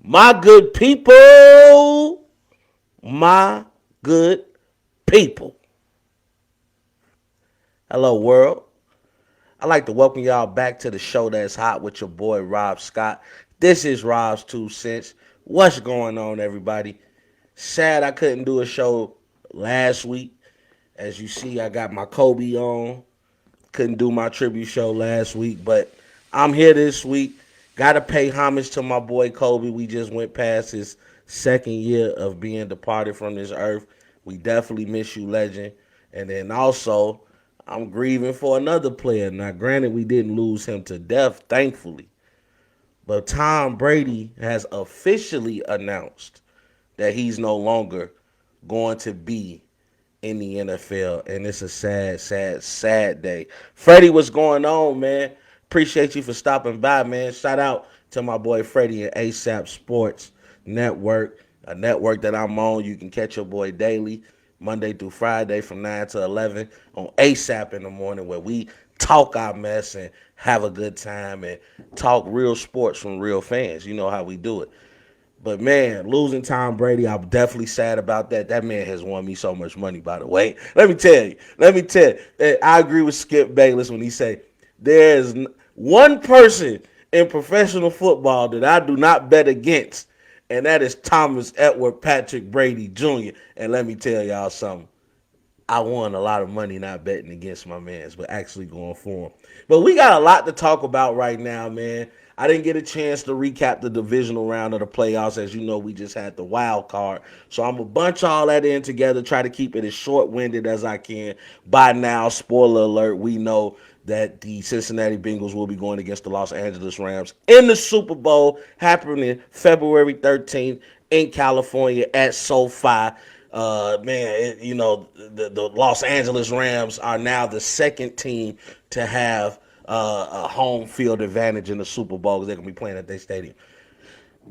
My good people, my good people. Hello, world. I'd like to welcome y'all back to the show that's hot with your boy Rob Scott. This is Rob's Two Cents. What's going on, everybody? Sad I couldn't do a show last week. As you see, I got my Kobe on. Couldn't do my tribute show last week, but I'm here this week. Got to pay homage to my boy Kobe. We just went past his second year of being departed from this earth. We definitely miss you, legend. And then also, I'm grieving for another player. Now, granted, we didn't lose him to death, thankfully, but Tom Brady has officially announced that he's no longer going to be in the NFL, and it's a sad, sad, sad day. Freddie, what's going on, man? Appreciate you for stopping by, man. Shout out to my boy Freddie and ASAP Sports Network, a network that I'm on. You can catch your boy daily, Monday through Friday from 9 to 11 on ASAP in the morning, where we talk our mess and have a good time and talk real sports from real fans. You know how we do it. But man, losing Tom Brady, I'm definitely sad about that. That man has won me so much money, by the way. Let me tell you. I agree with Skip Bayless when he say there's one person in professional football that I do not bet against, and that is Thomas Edward Patrick Brady Jr. And let me tell y'all something. I won a lot of money not betting against my mans, but actually going for him. But we got a lot to talk about right now, man. I didn't get a chance to recap the divisional round of the playoffs. As you know, we just had the wild card. So I'm going to bunch all that in together, try to keep it as short-winded as I can. By now, spoiler alert, we know that the Cincinnati Bengals will be going against the Los Angeles Rams in the Super Bowl happening February 13th in California at SoFi. The Los Angeles Rams are now the second team to have a home field advantage in the Super Bowl because they're going to be playing at their stadium.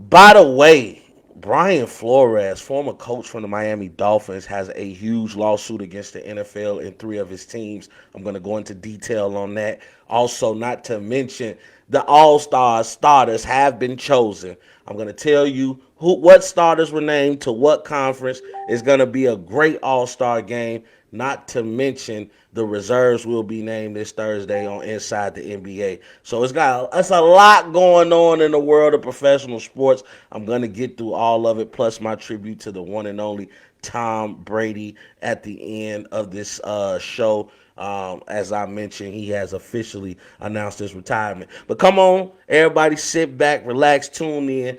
By the way, Brian Flores, former coach from the Miami Dolphins, has a huge lawsuit against the NFL and three of his teams. I'm going to go into detail on that. Also, not to mention, the All-Star starters have been chosen. I'm going to tell you what starters were named to what conference. It's going to be a great All-Star game. Not to mention the reserves will be named this Thursday on Inside the NBA. So it's a lot going on in the world of professional sports. I'm gonna get through all of it, plus my tribute to the one and only Tom Brady at the end of this show. As I mentioned, he has officially announced his retirement. But come on, everybody, sit back, relax, tune in.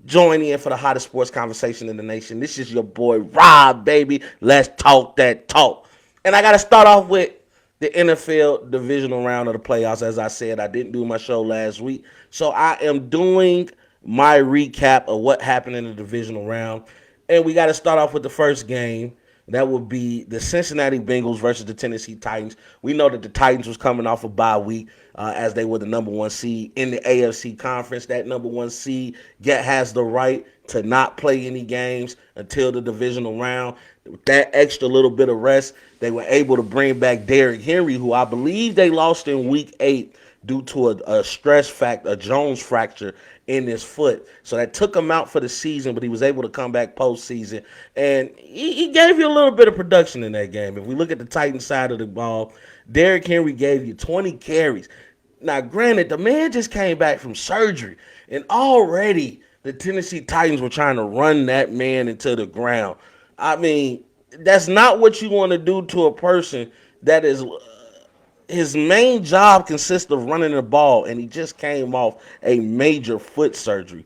Join in for the hottest sports conversation in the nation. This is your boy Rob, baby. Let's talk that talk. And I got to start off with the NFL divisional round of the playoffs. As I said, I didn't do my show last week. So I am doing my recap of what happened in the divisional round. And we got to start off with the first game. That would be the Cincinnati Bengals versus the Tennessee Titans. We know that the Titans was coming off a bye week as they were the number one seed in the AFC conference. That number one seed has the right to not play any games until the divisional round. With that extra little bit of rest, they were able to bring back Derrick Henry, who I believe they lost in week 8 due to a a Jones fracture in his foot. So that took him out for the season, but he was able to come back postseason. And he gave you a little bit of production in that game. If we look at the Titans side of the ball, Derrick Henry gave you 20 carries. Now, granted, the man just came back from surgery, and already the Tennessee Titans were trying to run that man into the ground. I mean, that's not what you want to do to a person that is his main job consists of running the ball, and he just came off a major foot surgery.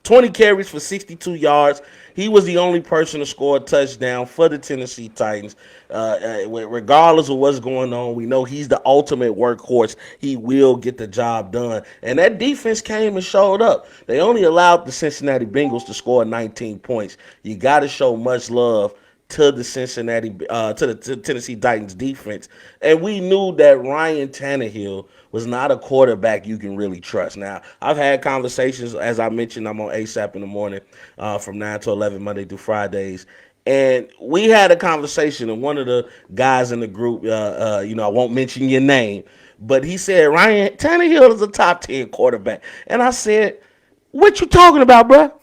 20 carries for 62 yards. He was the only person to score a touchdown for the Tennessee Titans. Regardless of what's going on, we know he's the ultimate workhorse. He will get the job done. And that defense came and showed up. They only allowed the Cincinnati Bengals to score 19 points. You got to show much love to the to the Tennessee Titans defense. And we knew that Ryan Tannehill was not a quarterback you can really trust. Now, I've had conversations, as I mentioned, I'm on ASAP in the morning from 9 to 11, Monday through Fridays. And we had a conversation, and one of the guys in the group, I won't mention your name, but he said Ryan Tannehill is a top 10 quarterback. And I said, What you talking about, bro?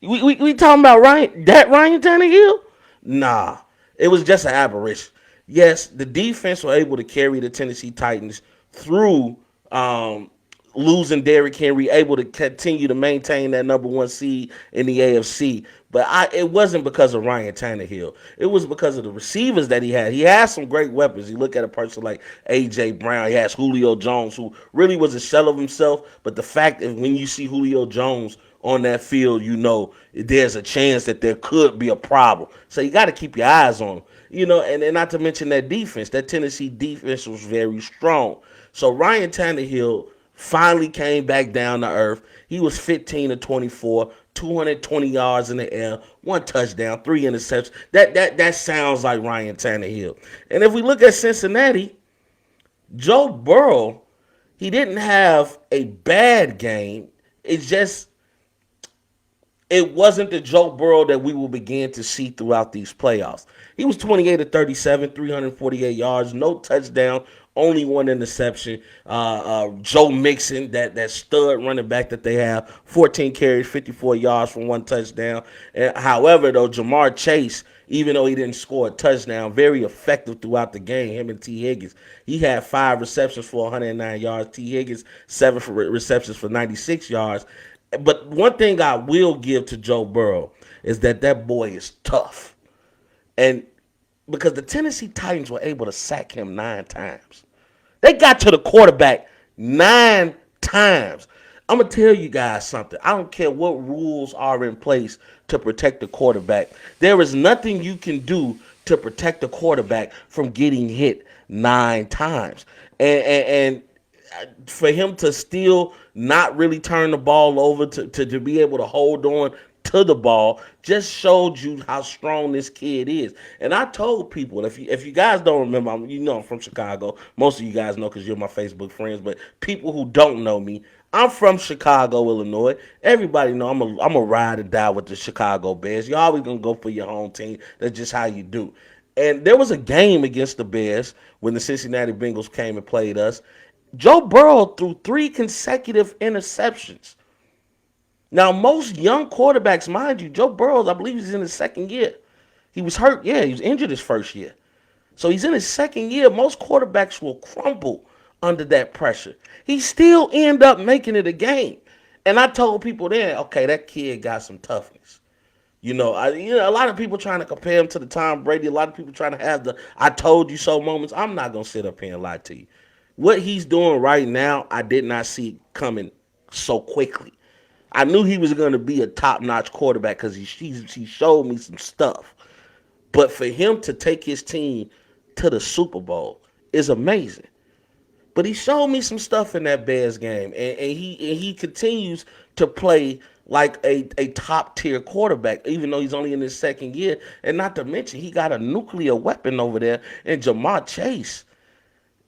We talking about Ryan Tannehill? Nah, it was just an aberration. Yes, the defense were able to carry the Tennessee Titans through um, losing Derrick Henry, able to continue to maintain that number one seed in the AFC. But it wasn't because of Ryan Tannehill. It was because of the receivers that he had. He has some great weapons. You look at a person like A.J. Brown. He has Julio Jones, who really was a shell of himself. But the fact that when you see Julio Jones on that field, you know there's a chance that there could be a problem. So you got to keep your eyes on him. And not to mention that defense. That Tennessee defense was very strong. So Ryan Tannehill finally came back down to earth. He was 15 to 24, 220 yards in the air, one touchdown, three interceptions. That sounds like Ryan Tannehill. And if we look at Cincinnati, Joe Burrow, he didn't have a bad game. It's just it wasn't the Joe Burrow that we will begin to see throughout these playoffs. He was 28 to 37, 348 yards, no touchdown, only one interception. Joe Mixon, that stud running back that they have, 14 carries, 54 yards from one touchdown. However, though, Jamar Chase, even though he didn't score a touchdown, very effective throughout the game, him and T. Higgins. He had 5 receptions for 109 yards. T. Higgins, 7 receptions for 96 yards. But one thing I will give to Joe Burrow is that boy is tough. And because the Tennessee Titans were able to sack him 9 times. They got to the quarterback 9 times. I'm going to tell you guys something. I don't care what rules are in place to protect the quarterback. There is nothing you can do to protect the quarterback from getting hit 9 times. And for him to still not really turn the ball over, to be able to hold on to the ball, just showed you how strong this kid is. And I told people, if you guys don't remember, I'm from Chicago. Most of you guys know because you're my Facebook friends, but people who don't know me, I'm from Chicago, Illinois. Everybody know I'm a ride or die with the Chicago Bears. You're always gonna go for your home team. That's just how you do. And there was a game against the Bears when the Cincinnati Bengals came and played us. Joe Burrow threw 3 consecutive interceptions. Now, most young quarterbacks, mind you, Joe Burrow, I believe he's in his second year. He was hurt. Yeah, he was injured his first year. So he's in his second year. Most quarterbacks will crumble under that pressure. He still end up making it a game. And I told people then, okay, that kid got some toughness. A lot of people trying to compare him to the Tom Brady. A lot of people trying to have the "I told you so" moments. I'm not gonna sit up here and lie to you. What he's doing right now, I did not see coming so quickly. I knew he was going to be a top-notch quarterback because he showed me some stuff. But for him to take his team to the Super Bowl is amazing. But he showed me some stuff in that Bears game, and he continues to play like a top-tier quarterback, even though he's only in his second year. And not to mention, he got a nuclear weapon over there in Jamar Chase.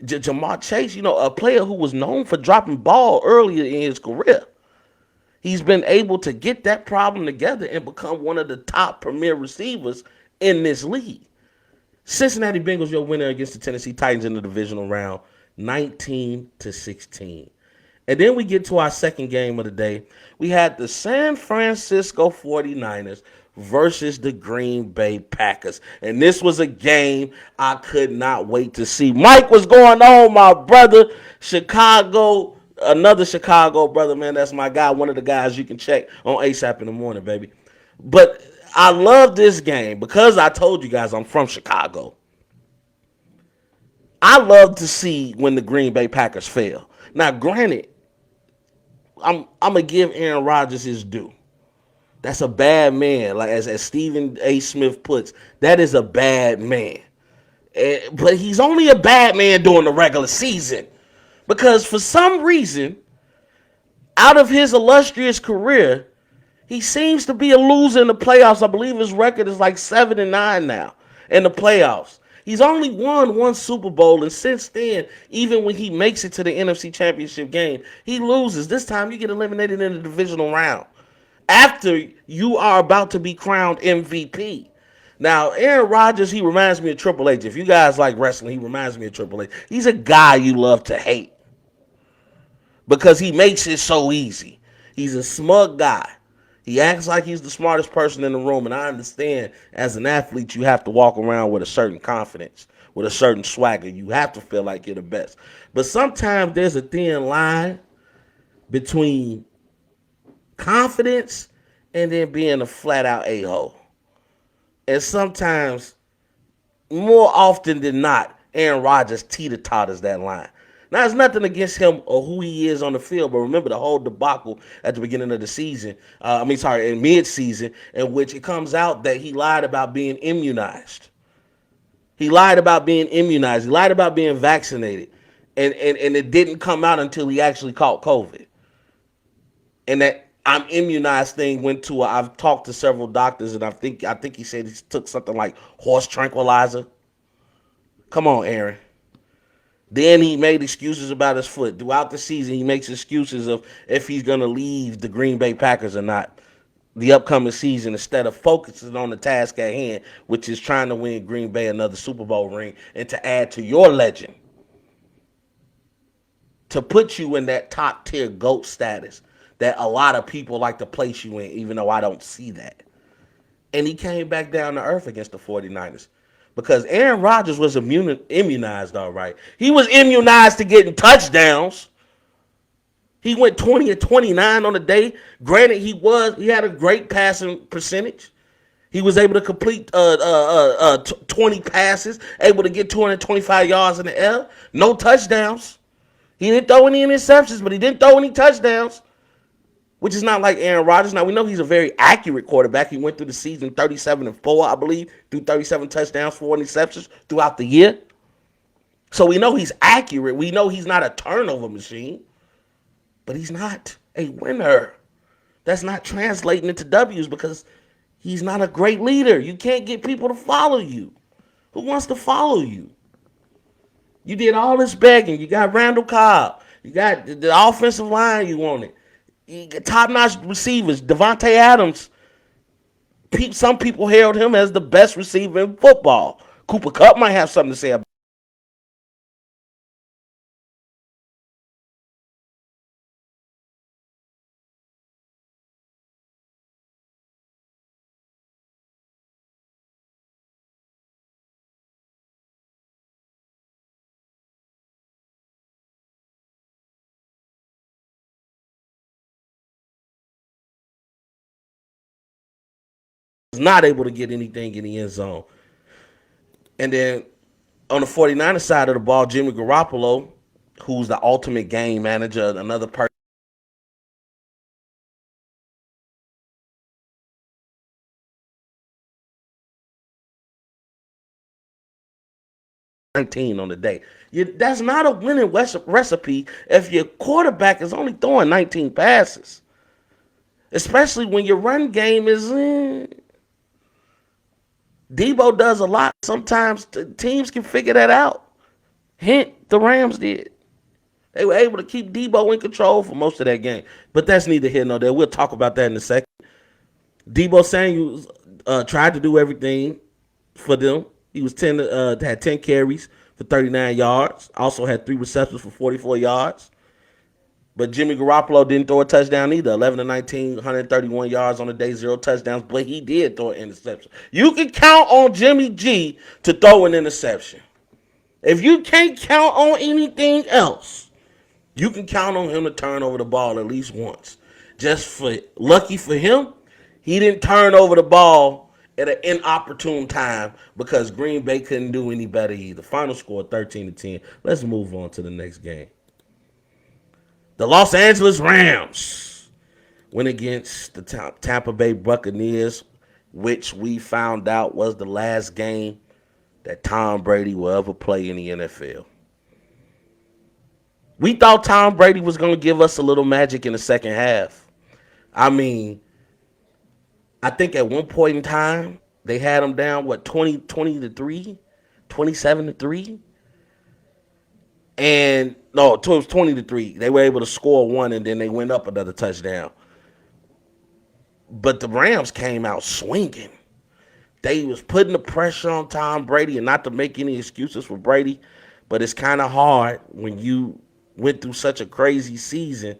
Jamar Chase, a player who was known for dropping ball earlier in his career. He's been able to get that problem together and become one of the top premier receivers in this league. Cincinnati Bengals, your winner against the Tennessee Titans in the divisional round, 19-16. And then we get to our second game of the day. We had the San Francisco 49ers versus the Green Bay Packers. And this was a game I could not wait to see. Mike, what's going on, my brother? Chicago, another Chicago brother, man. That's my guy. One of the guys you can check on ASAP in the morning, baby. But I love this game because I told you guys I'm from Chicago. I love to see when the Green Bay Packers fail. Now, granted, I'm gonna give Aaron Rodgers his due. That's a bad man. Like as Stephen A. Smith puts, that is a bad man. But he's only a bad man during the regular season. Because for some reason, out of his illustrious career, he seems to be a loser in the playoffs. I believe his record is like 7-9 now in the playoffs. He's only won 1 Super Bowl, and since then, even when he makes it to the NFC Championship game, he loses. This time, you get eliminated in the divisional round after you are about to be crowned MVP. Now, Aaron Rodgers, he reminds me of Triple H. If you guys like wrestling, he reminds me of Triple H. He's a guy you love to hate because he makes it so easy. He's a smug guy. He acts like he's the smartest person in the room, and I understand as an athlete you have to walk around with a certain confidence, with a certain swagger. You have to feel like you're the best. But sometimes there's a thin line between confidence and then being a flat out a-hole. And sometimes, more often than not, Aaron Rodgers teeter-totters that line. Now, it's nothing against him or who he is on the field, but remember the whole debacle at the beginning of the season, in mid-season, in which it comes out that he lied about being immunized. He lied about being immunized. He lied about being vaccinated. And it didn't come out until he actually caught COVID. And that I'm immunized thing went to I've talked to several doctors, and I think he said he took something like horse tranquilizer. Come on, Aaron. Then he made excuses about his foot. Throughout the season, he makes excuses of if he's going to leave the Green Bay Packers or not the upcoming season, instead of focusing on the task at hand, which is trying to win Green Bay another Super Bowl ring and to add to your legend, to put you in that top tier GOAT status that a lot of people like to place you in, even though I don't see that. And he came back down to earth against the 49ers. Because Aaron Rodgers was immunized, all right. He was immunized to getting touchdowns. He went 20 or 29 on the day. Granted, he had a great passing percentage. He was able to complete 20 passes, able to get 225 yards in the air. No touchdowns. He didn't throw any interceptions, but he didn't throw any touchdowns, which is not like Aaron Rodgers. Now, we know he's a very accurate quarterback. He went through the season 37-4, I believe, threw 37 touchdowns, 4 interceptions throughout the year. So we know he's accurate. We know he's not a turnover machine, but he's not a winner. That's not translating into W's because he's not a great leader. You can't get people to follow you. Who wants to follow you? You did all this begging. You got Randall Cobb. You got the offensive line you wanted. Top-notch receivers, Devontae Adams. Some people hailed him as the best receiver in football. Cooper Kupp might have something to say about 'He's not able to get anything in the end zone. And then on the 49ers side of the ball, Jimmy Garoppolo, who's the ultimate game manager, another person on the day. That's not a winning recipe if your quarterback is only throwing 19 passes, especially when your run game is Debo does a lot. Sometimes teams can figure that out. Hint, the Rams did. They were able to keep Debo in control for most of that game. But that's neither here nor there. We'll talk about that in a second. Debo Samuel tried to do everything for them. He was had 10 carries for 39 yards. Also had 3 receptions for 44 yards. But Jimmy Garoppolo didn't throw a touchdown either. 11 to 19, 131 yards on the day, 0 touchdowns. But he did throw an interception. You can count on Jimmy G to throw an interception. If you can't count on anything else, you can count on him to turn over the ball at least once. Just for lucky for him, he didn't turn over the ball at an inopportune time because Green Bay couldn't do any better either. Final score 13-10. Let's move on to the next game. The Los Angeles Rams went against the Tampa Bay Buccaneers, which we found out was the last game that Tom Brady will ever play in the NFL. We thought Tom Brady was going to give us a little magic in the second half. I mean, I think at one point in time, they had him down, 20 to 3, 27 to 3? And no, it was 20 to 3. They were able to score one, and then they went up another touchdown. But the Rams came out swinging. They was putting the pressure on Tom Brady, and not to make any excuses for Brady, but it's kind of hard when you went through such a crazy season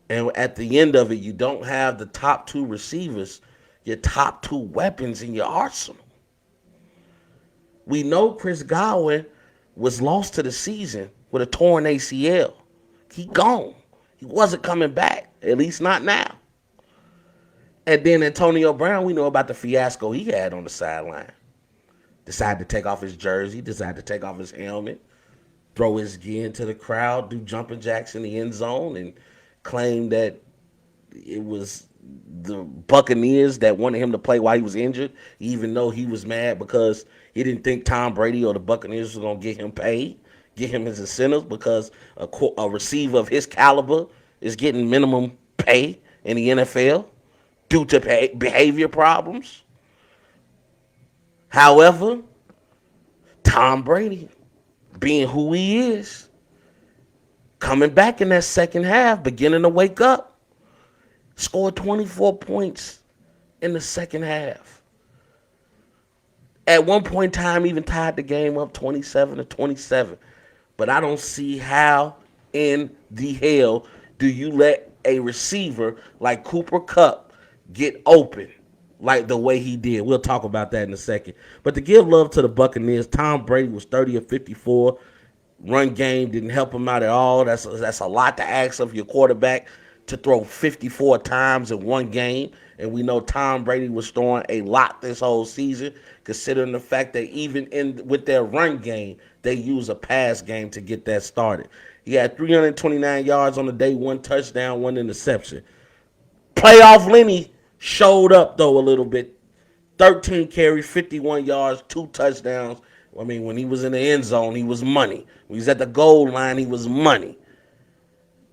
And at the end of it, you don't have the top two receivers, your top two weapons in your arsenal. We know Chris Godwin was lost to the season with a torn ACL. He gone. He wasn't coming back, at least not now. And then Antonio Brown, we know about the fiasco he had on the sideline. Decided to take off his jersey, decided to take off his helmet, throw his gear into the crowd, do jumping jacks in the end zone, and claim that it was the Buccaneers that wanted him to play while he was injured, even though he was mad because he didn't think Tom Brady or the Buccaneers were going to get him paid, get him his incentives because a receiver of his caliber is getting minimum pay in the NFL due to behavior problems. However, Tom Brady, being who he is, coming back in that second half, beginning to wake up, scored 24 points in the second half. At one point in time, even tied the game up 27-27. But I don't see how in the hell do you let a receiver like Cooper Kupp get open like the way he did. We'll talk about that in a second. But to give love to the Buccaneers, Tom Brady was 30 of 54. Run game didn't help him out at all. That's a lot to ask of your quarterback to throw 54 times in one game. And we know Tom Brady was throwing a lot this whole season, considering the fact that even with their run game, they use a pass game to get that started. He had 329 yards on the day, one touchdown, one interception. Playoff Lenny showed up, though, a little bit. 13 carries, 51 yards, two touchdowns. I mean, when he was in the end zone, he was money. When he was at the goal line, he was money.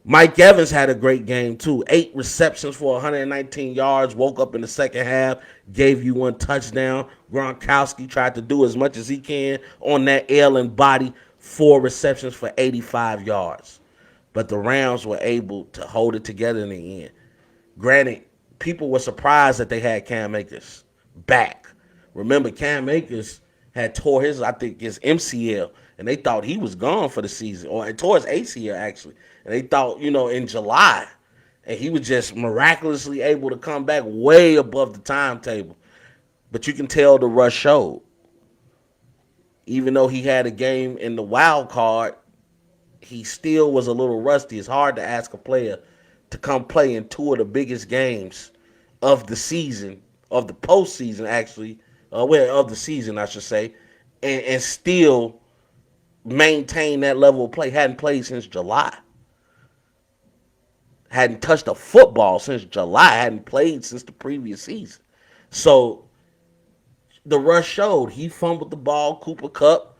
Mike Evans had a great game, too. 8 receptions for 119 yards, woke up in the second half, gave you one touchdown. Gronkowski tried to do as much as he can on that L and body, 4 receptions for 85 yards. But the Rams were able to hold it together in the end. Granted, people were surprised that they had Cam Akers back. Remember, Cam Akers had tore his MCL, and they thought he was gone for the season, or it tore his ACL, actually. And they thought, in July, and he was just miraculously able to come back way above the timetable. But you can tell the rush showed. Even though he had a game in the wild card, he still was a little rusty. It's hard to ask a player to come play in 2 of the biggest games of the season, of the postseason, actually, of the season, I should say, and still maintain that level of play. Hadn't played since July. Hadn't touched a football since July. Hadn't played since the previous season. So the rush showed. He fumbled the ball. Cooper Kupp,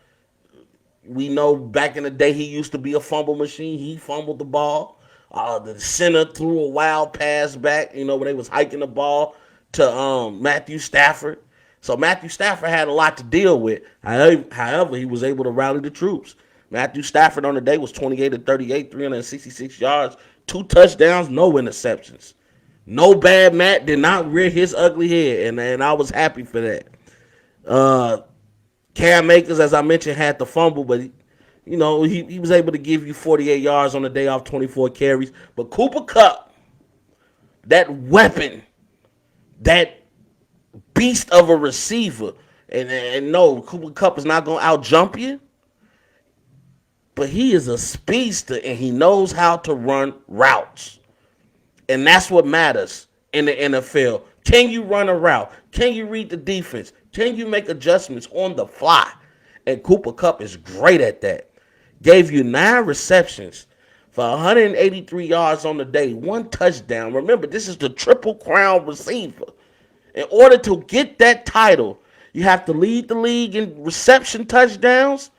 we know back in the day he used to be a fumble machine. He fumbled the ball. The center threw a wild pass back, when they was hiking the ball to Matthew Stafford. So Matthew Stafford had a lot to deal with. However, he was able to rally the troops. Matthew Stafford on the day was 28 of 38, 366 yards, 2 touchdowns, no interceptions. No bad Matt did not rear his ugly head, and I was happy for that. Cam Akers, as I mentioned, had the fumble, but he was able to give you 48 yards on the day off 24 carries. But Cooper Kupp, that weapon, that beast of a receiver, and no, Cooper Kupp is not going to out-jump you, but he is a speedster, and he knows how to run routes. And that's what matters in the NFL. Can you run a route? Can you read the defense? Can you make adjustments on the fly? And Cooper Kupp is great at that. Gave you 9 receptions for 183 yards on the day, 1 touchdown. Remember, this is the Triple Crown receiver. In order to get that title, you have to lead the league in reception touchdowns,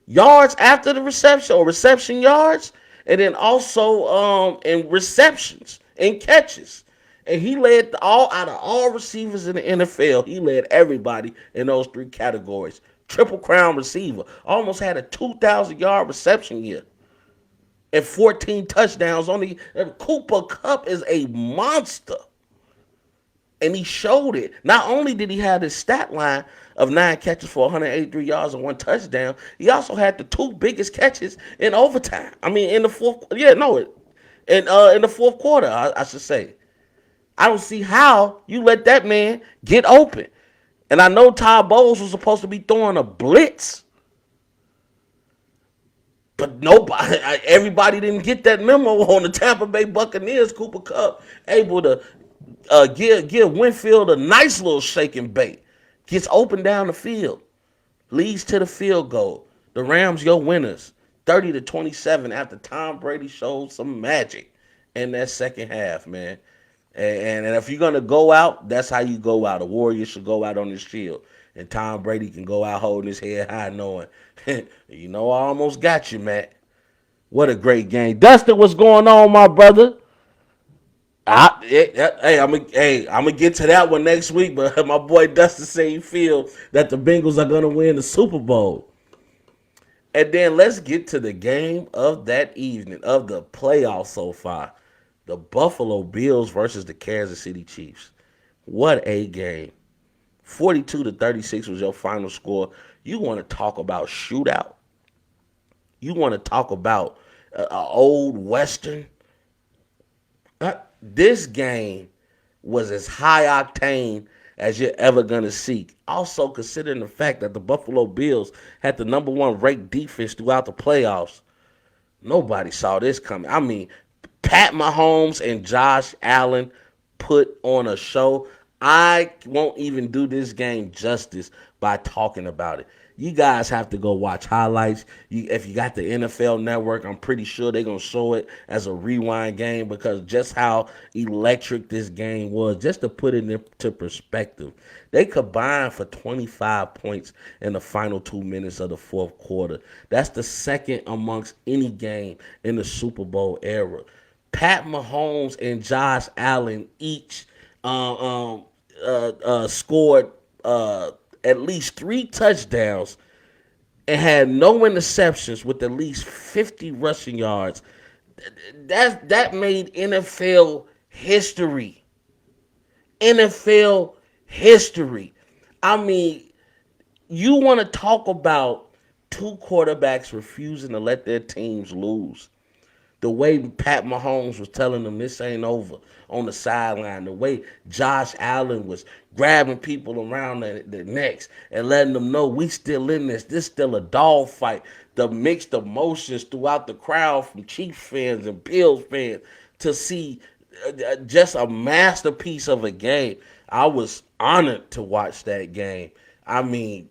yards after the reception, or reception yards, and then also in receptions and catches. And he led out of all receivers in the NFL, he led everybody in those 3 categories. Triple Crown receiver. Almost had a 2,000-yard reception year. And 14 touchdowns. Cooper Kupp is a monster. And he showed it. Not only did he have his stat line of 9 catches for 183 yards and 1 touchdown, he also had the 2 biggest catches in overtime. I mean, in the fourth. in the fourth quarter, I should say. I don't see how you let that man get open. And I know Todd Bowles was supposed to be throwing a blitz, but nobody, everybody didn't get that memo on the Tampa Bay Buccaneers. Cooper Kupp able to give Winfield a nice little shake and bake. Gets open down the field, leads to the field goal. The Rams, your winners, 30-27 after Tom Brady showed some magic in that second half, man. And if you're gonna go out, that's how you go out. A warrior should go out on his shield, and Tom Brady can go out holding his head high, knowing, you know, I almost got you, Matt. What a great game, Dustin. What's going on, my brother? I'm gonna get to that one next week, but my boy Dustin say he feel that the Bengals are gonna win the Super Bowl. And then let's get to the game of that evening of the playoffs so far. The Buffalo Bills versus the Kansas City Chiefs. What a game. 42-36 was your final score. You want to talk about shootout? You want to talk about an old Western? This game was as high octane as you're ever going to see. Also, considering the fact that the Buffalo Bills had the number one ranked defense throughout the playoffs, nobody saw this coming. I mean, Pat Mahomes and Josh Allen put on a show. I won't even do this game justice by talking about it. You guys have to go watch highlights. If you got the NFL Network, I'm pretty sure they're going to show it as a rewind game because just how electric this game was, just to put it into perspective. They combined for 25 points in the final 2 minutes of the fourth quarter. That's the second amongst any game in the Super Bowl era. Pat Mahomes and Josh Allen each scored at least 3 touchdowns and had no interceptions with at least 50 rushing yards. That made NFL history. NFL history. I mean, you want to talk about two quarterbacks refusing to let their teams lose. The way Pat Mahomes was telling them this ain't over on the sideline, the way Josh Allen was grabbing people around the necks and letting them know we still in this. This still a dog fight. The mixed emotions throughout the crowd from Chiefs fans and Bills fans to see just a masterpiece of a game. I was honored to watch that game. I mean,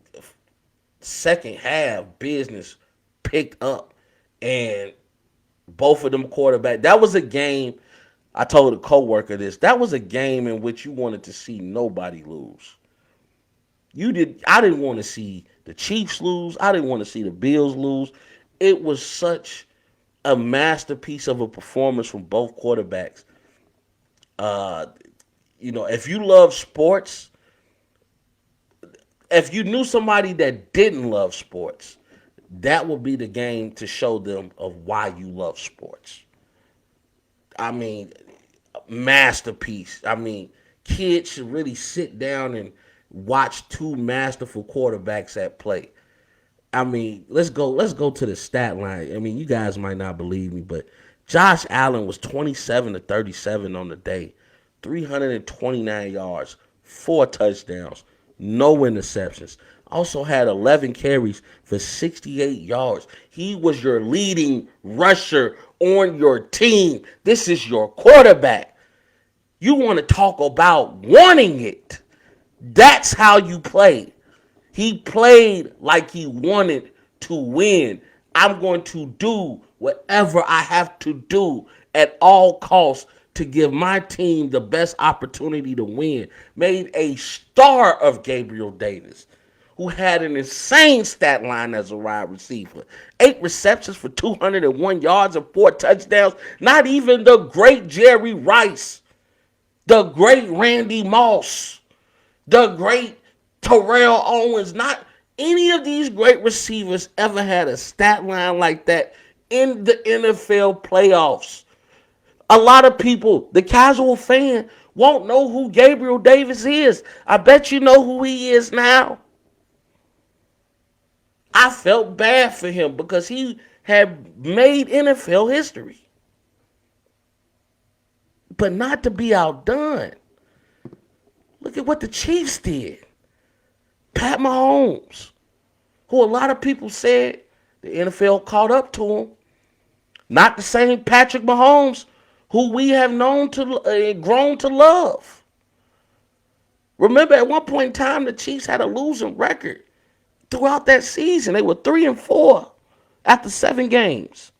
second half business picked up and both of them quarterbacks. That was a game. I told a coworker this. That was a game in which you wanted to see nobody lose. I didn't want to see the Chiefs lose. I didn't want to see the Bills lose. It was such a masterpiece of a performance from both quarterbacks. If you love sports, if you knew somebody that didn't love sports, that would be the game to show them of why you love sports. I mean, masterpiece. I mean, kids should really sit down and watch two masterful quarterbacks at play. I mean, let's go to the stat line. I mean, you guys might not believe me, but Josh Allen was 27-37 on the day, 329 yards, 4 touchdowns, no interceptions. Also had 11 carries for 68 yards. He was your leading rusher on your team. This is your quarterback. You want to talk about wanting it. That's how you play. He played like he wanted to win. I'm going to do whatever I have to do at all costs to give my team the best opportunity to win. Made a star of Gabriel Davis, who had an insane stat line as a wide receiver. 8 receptions for 201 yards and 4 touchdowns. Not even the great Jerry Rice, the great Randy Moss, the great Terrell Owens. Not any of these great receivers ever had a stat line like that in the NFL playoffs. A lot of people, the casual fan, won't know who Gabriel Davis is. I bet you know who he is now. I felt bad for him because he had made NFL history. But not to be outdone. Look at what the Chiefs did. Pat Mahomes, who a lot of people said the NFL caught up to him. Not the same Patrick Mahomes who we have known to grown to love. Remember, at one point in time, the Chiefs had a losing record throughout that season. They were 3-4 after 7 games.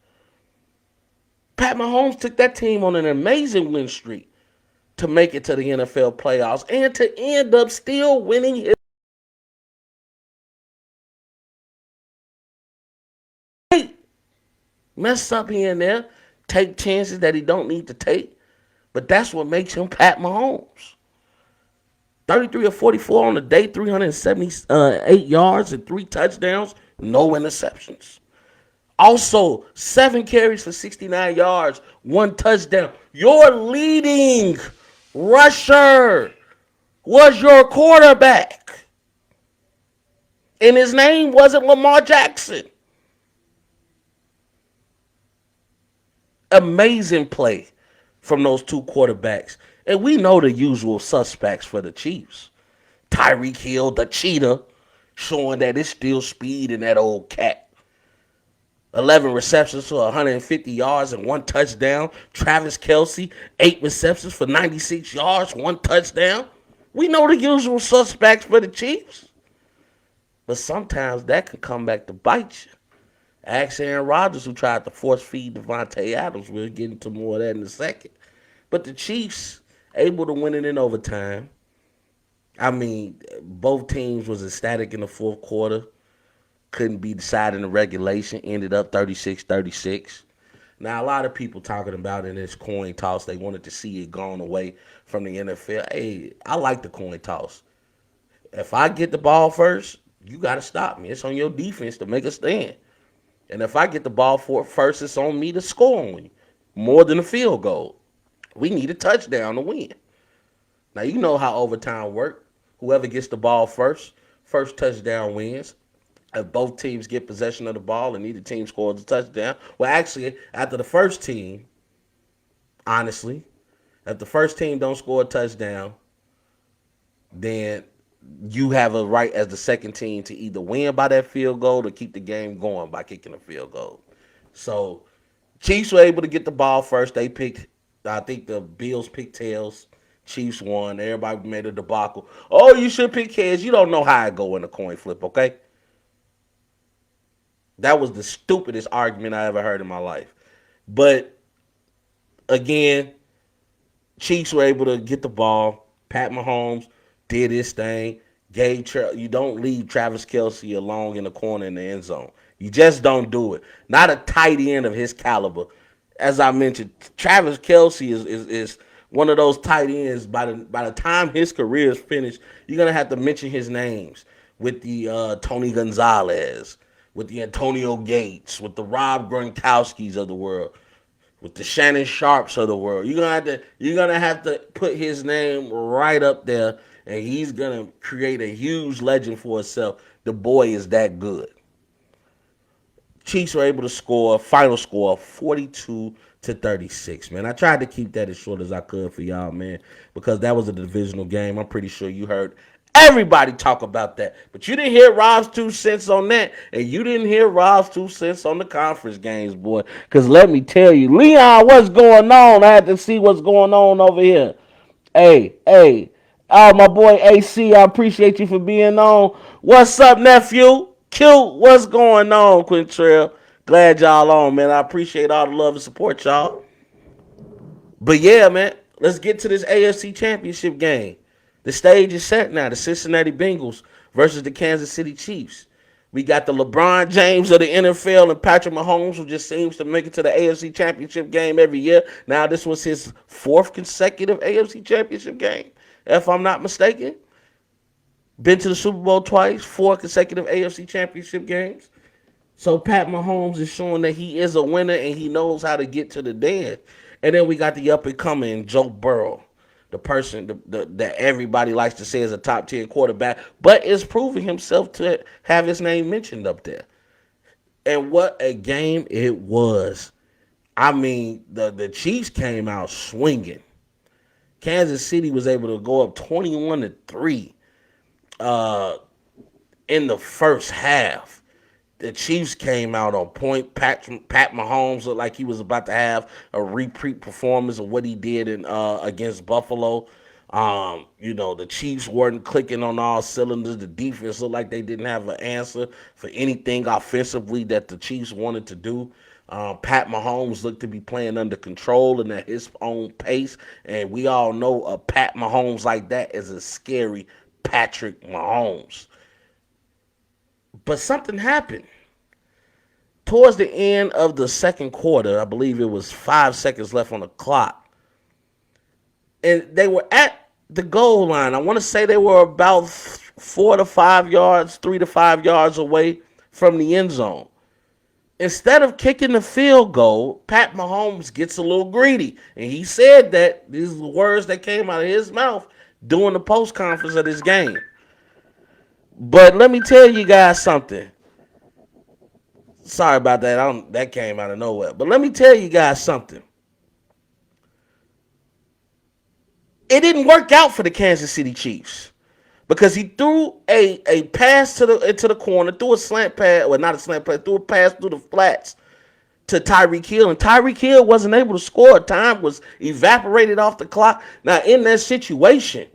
Pat Mahomes took that team on an amazing win streak to make it to the NFL playoffs and to end up still winning his mess up here and there, take chances that he don't need to take, but that's what makes him Pat Mahomes. 33 or 44 on the day, 378 yards and 3 touchdowns, no interceptions. Also, 7 carries for 69 yards, 1 touchdown. Your leading rusher was your quarterback. And his name wasn't Lamar Jackson. Amazing play from those 2 quarterbacks. And we know the usual suspects for the Chiefs. Tyreek Hill, the cheetah, showing that it's still speed in that old cat. 11 receptions for 150 yards and 1 touchdown. Travis Kelce, 8 receptions for 96 yards, 1 touchdown. We know the usual suspects for the Chiefs. But sometimes that can come back to bite you. Ask Aaron Rodgers, who tried to force feed Devontae Adams. We'll get into more of that in a second. But the Chiefs able to win it in overtime. I mean, both teams was ecstatic in the fourth quarter. Couldn't be decided in the regulation. Ended up 36-36. Now, a lot of people talking about in this coin toss, they wanted to see it gone away from the NFL. Hey, I like the coin toss. If I get the ball first, you got to stop me. It's on your defense to make a stand. And if I get the ball first, it's on me to score on you. More than a field goal. We need a touchdown to win. Now, you know how overtime works. Whoever gets the ball first touchdown wins. If both teams get possession of the ball and neither team scores a touchdown. Well, actually, after the first team, honestly, if the first team don't score a touchdown, then you have a right as the second team to either win by that field goal or keep the game going by kicking a field goal. So, Chiefs were able to get the ball first. They picked, I think the Bills picked tails. Chiefs won. Everybody made a debacle. Oh, you should pick heads. You don't know how it go in a coin flip, okay? That was the stupidest argument I ever heard in my life. But, again, Chiefs were able to get the ball. Pat Mahomes did his thing. You don't leave Travis Kelce alone in the corner in the end zone. You just don't do it. Not a tight end of his caliber. As I mentioned, Travis Kelce is one of those tight ends. By the time his career is finished, you're gonna have to mention his names with the Tony Gonzalez, with the Antonio Gates, with the Rob Gronkowskis of the world, with the Shannon Sharps of the world. You're gonna have to put his name right up there, and he's gonna create a huge legend for himself. The boy is that good. Chiefs were able to score, final score 42-36, man. I tried to keep that as short as I could for y'all, man, because that was a divisional game. I'm pretty sure you heard everybody talk about that. But you didn't hear Rob's 2 cents on that, and you didn't hear Rob's 2 cents on the conference games, boy. Because let me tell you, Leon, what's going on? I had to see what's going on over here. Hey. Oh, my boy AC, I appreciate you for being on. What's up, nephew? Q, what's going on, Quintrell? Glad y'all on, man. I appreciate all the love and support, y'all. But yeah, man, let's get to this AFC Championship game. The stage is set now. The Cincinnati Bengals versus the Kansas City Chiefs. We got the LeBron James of the NFL and Patrick Mahomes, who just seems to make it to the AFC Championship game every year. Now, this was his 4th consecutive AFC Championship game, if I'm not mistaken. Been to the Super Bowl twice, 4 consecutive AFC Championship games. So Pat Mahomes is showing that he is a winner and he knows how to get to the dance. And then we got the up-and-coming Joe Burrow, the person that everybody likes to say is a top-tier quarterback, but is proving himself to have his name mentioned up there. And what a game it was. I mean, the Chiefs came out swinging. Kansas City was able to go up 21-3 uh, in the first half. The Chiefs came out on point. Pat Mahomes looked like he was about to have a repeat performance of what he did in against Buffalo. The Chiefs weren't clicking on all cylinders. The defense looked like they didn't have an answer for anything offensively that the Chiefs wanted to do. Pat Mahomes looked to be playing under control and at his own pace. And we all know a Pat Mahomes like that is a scary Patrick Mahomes. But something happened. Towards the end of the second quarter, I believe it was 5 seconds left on the clock, and they were at the goal line. I want to say they were about 4 to 5 yards, 3 to 5 yards away from the end zone. Instead of kicking the field goal, Pat Mahomes gets a little greedy, and he said that these are the words that came out of his mouth during the post conference of this game. But let me tell you guys something. Sorry about that. That came out of nowhere. But let me tell you guys something. It didn't work out for the Kansas City Chiefs because he threw a pass into the corner, threw a slant pass, well, not a slant pass, threw a pass through the flats to Tyreek Hill, and Tyreek Hill wasn't able to score. Time was evaporated off the clock. Now, in that situation,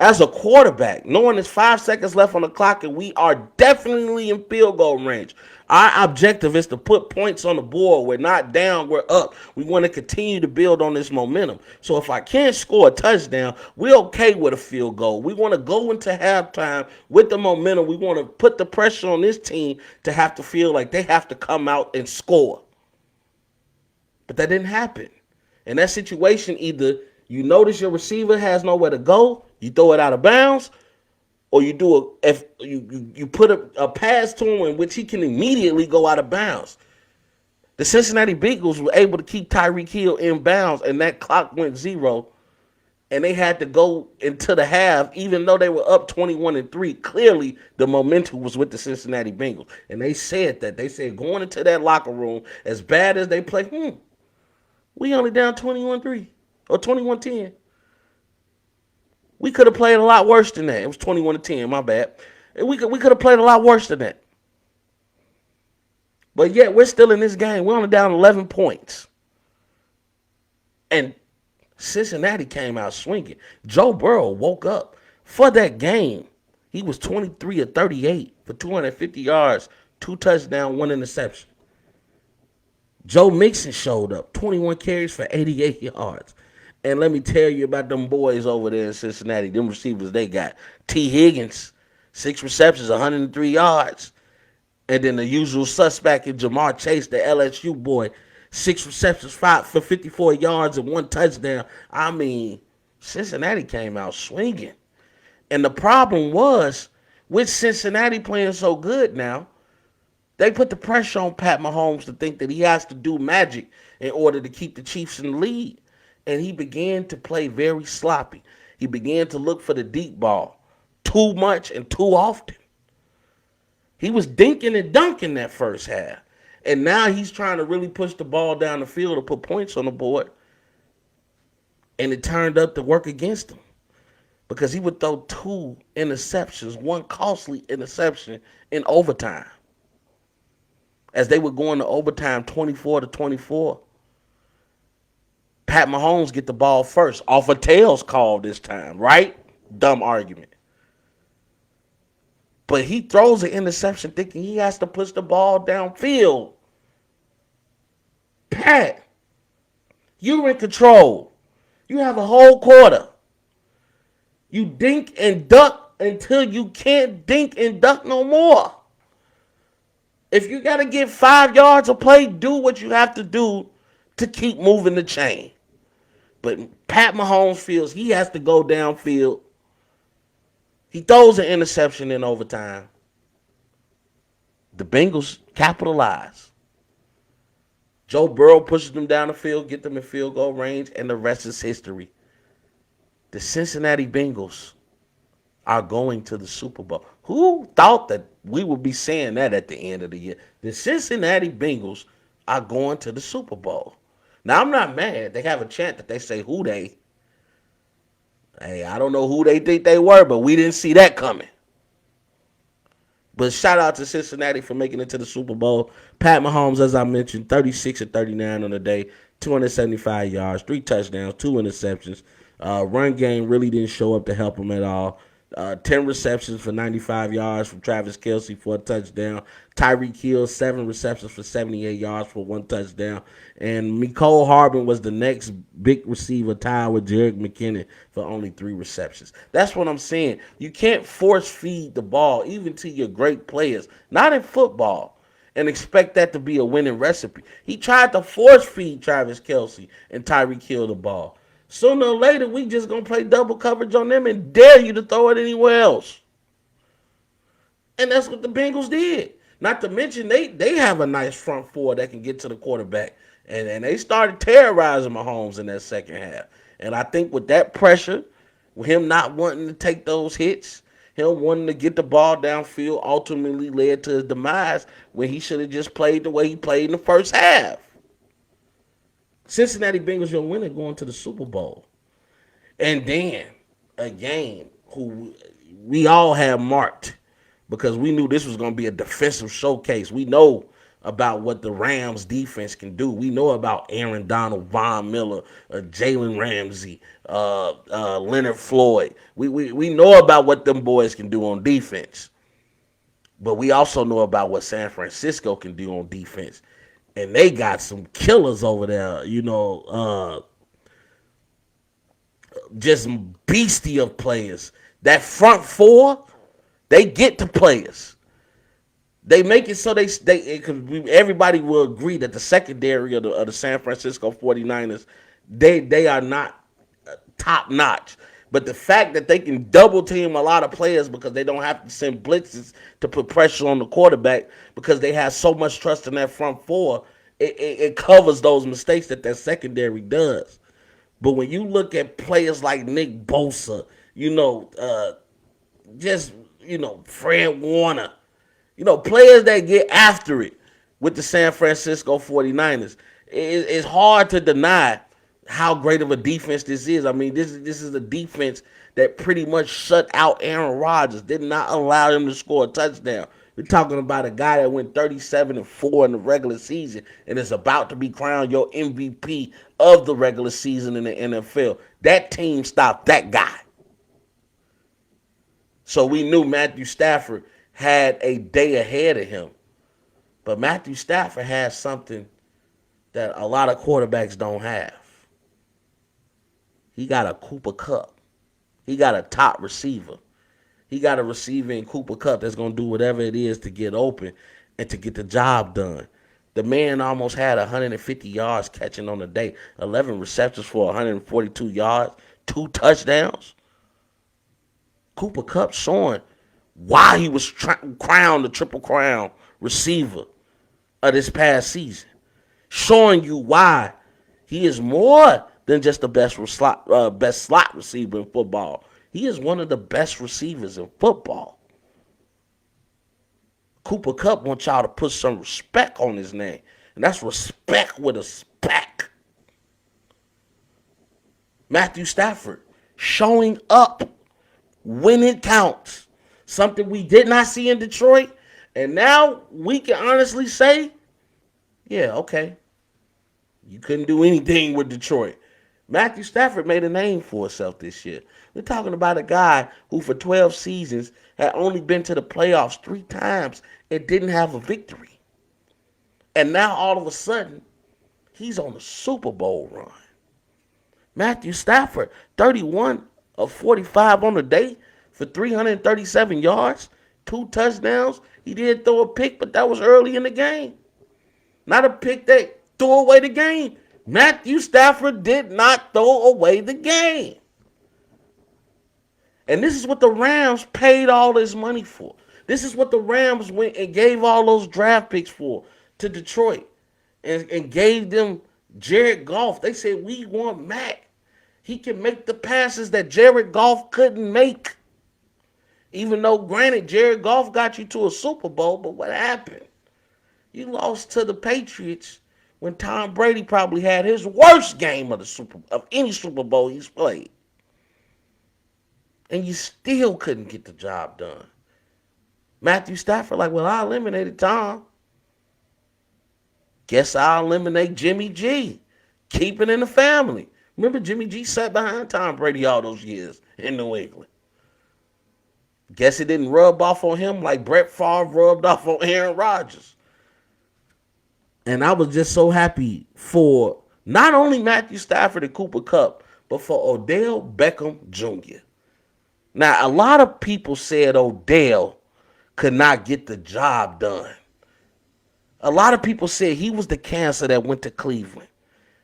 as a quarterback, knowing there's 5 seconds left on the clock and we are definitely in field goal range, our objective is to put points on the board. We're not down, we're up. We want to continue to build on this momentum. So if I can't score a touchdown, we're okay with a field goal. We want to go into halftime with the momentum. We want to put the pressure on this team to have to feel like they have to come out and score. But that didn't happen. In that situation, either you notice your receiver has nowhere to go, you throw it out of bounds, or you do you put a pass to him in which he can immediately go out of bounds. The Cincinnati Bengals were able to keep Tyreek Hill in bounds, and that clock went 0, and they had to go into the half, even though they were up 21-3. Clearly, the momentum was with the Cincinnati Bengals, and they said that. They said going into that locker room, as bad as they play, we only down 21-3 or 21-10. We could have played a lot worse than that. It was 21-10, my bad. We could have played a lot worse than that. But yet, we're still in this game. We're only down 11 points. And Cincinnati came out swinging. Joe Burrow woke up. For that game, he was 23 of 38 for 250 yards, 2 touchdowns, 1 interception. Joe Mixon showed up, 21 carries for 88 yards. And let me tell you about them boys over there in Cincinnati, them receivers they got. T. Higgins, 6 receptions, 103 yards. And then the usual suspect in Jamar Chase, the LSU boy, 6 receptions, 5 for 54 yards and 1 touchdown. I mean, Cincinnati came out swinging. And the problem was, with Cincinnati playing so good now, they put the pressure on Pat Mahomes to think that he has to do magic in order to keep the Chiefs in the lead. And he began to play very sloppy. He began to look for the deep ball too much and too often. He was dinking and dunking that first half. And now he's trying to really push the ball down the field to put points on the board. And it turned up to work against him. Because he would throw 2 interceptions, 1 costly interception in overtime. As they were going to overtime 24-24. Pat Mahomes get the ball first off a tails call this time, right? Dumb argument. But he throws an interception thinking he has to push the ball downfield. Pat, you're in control. You have a whole quarter. You dink and duck until you can't dink and duck no more. If you got to get 5 yards of play, do what you have to do to keep moving the chain. But Pat Mahomes feels he has to go downfield. He throws an interception in overtime. The Bengals capitalize. Joe Burrow pushes them down the field, get them in field goal range, and the rest is history. The Cincinnati Bengals are going to the Super Bowl. Who thought that we would be saying that at the end of the year? The Cincinnati Bengals are going to the Super Bowl. Now, I'm not mad. They have a chant that they say, who they? Hey, I don't know who they think they were, but we didn't see that coming. But shout out to Cincinnati for making it to the Super Bowl. Pat Mahomes, as I mentioned, 36 and 39 on the day, 275 yards, 3 touchdowns, 2 interceptions. Run game really didn't show up to help him at all. 10 receptions for 95 yards from Travis Kelce for a touchdown. Tyreek Hill, 7 receptions for 78 yards for 1 touchdown. And Mecole Hardman was the next big receiver, tied with Jerick McKinnon for only 3 receptions. That's what I'm saying. You can't force feed the ball, even to your great players, not in football, and expect that to be a winning recipe. He tried to force feed Travis Kelce and Tyreek Hill the ball. Sooner or later, we just gonna play double coverage on them and dare you to throw it anywhere else. And that's what the Bengals did. Not to mention they have a nice front four that can get to the quarterback. And they started terrorizing Mahomes in that second half. And I think with that pressure, with him not wanting to take those hits, him wanting to get the ball downfield ultimately led to his demise when he should have just played the way he played in the first half. Cincinnati Bengals, your winner, going to the Super Bowl. And then a game who we all have marked because we knew this was going to be a defensive showcase. We know about what the Rams defense can do. We know about Aaron Donald, Von Miller, Jalen Ramsey, Leonard Floyd. We know about what them boys can do on defense. But we also know about what San Francisco can do on defense. And they got some killers over there, just beastie of players. That front four, they get to players. They make it so everybody will agree that the secondary of the San Francisco 49ers, they are not top notch. But the fact that they can double team a lot of players because they don't have to send blitzes to put pressure on the quarterback because they have so much trust in that front four, it covers those mistakes that secondary does. But when you look at players like Nick Bosa, Fred Warner, players that get after it with the San Francisco 49ers, it's hard to deny how great of a defense this is. I mean, this is a defense that pretty much shut out Aaron Rodgers, did not allow him to score a touchdown. We're talking about a guy that went 37-4 in the regular season and is about to be crowned your MVP of the regular season in the NFL. That team stopped that guy. So we knew Matthew Stafford had a day ahead of him. But Matthew Stafford has something that a lot of quarterbacks don't have. He got a Cooper Kupp. He got a top receiver. He got a receiver in Cooper Kupp that's going to do whatever it is to get open and to get the job done. The man almost had 150 yards catching on the day, 11 receptions for 142 yards, 2 touchdowns. Cooper Kupp showing why he was crowned the Triple Crown receiver of this past season. Showing you why he is more than just the best slot receiver in football. He is one of the best receivers in football. Cooper Kupp wants y'all to put some respect on his name. And that's respect with a speck. Matthew Stafford showing up when it counts. Something we did not see in Detroit. And now we can honestly say, yeah, okay. You couldn't do anything with Detroit. Matthew Stafford made a name for himself this year. We're talking about a guy who for 12 seasons had only been to the playoffs 3 times and didn't have a victory. And now all of a sudden, he's on a Super Bowl run. Matthew Stafford, 31 of 45 on the day for 337 yards, 2 touchdowns. He did throw a pick, but that was early in the game. Not a pick that threw away the game. Matthew Stafford did not throw away the game. And this is what the Rams paid all this money for. This is what the Rams went and gave all those draft picks for to Detroit and gave them Jared Goff. They said, we want Mac. He can make the passes that Jared Goff couldn't make. Even though, granted, Jared Goff got you to a Super Bowl, but what happened? You lost to the Patriots when Tom Brady probably had his worst game of any Super Bowl he's played. and you still couldn't get the job done. Matthew Stafford, like, well, I eliminated Tom. Guess I'll eliminate Jimmy G. Keep it in the family. Remember, Jimmy G sat behind Tom Brady all those years in New England. Guess it didn't rub off on him like Brett Favre rubbed off on Aaron Rodgers. And I was just so happy for not only Matthew Stafford and Cooper Kupp, but for Odell Beckham Jr. Now, a lot of people said Odell could not get the job done. A lot of people said he was the cancer that went to Cleveland.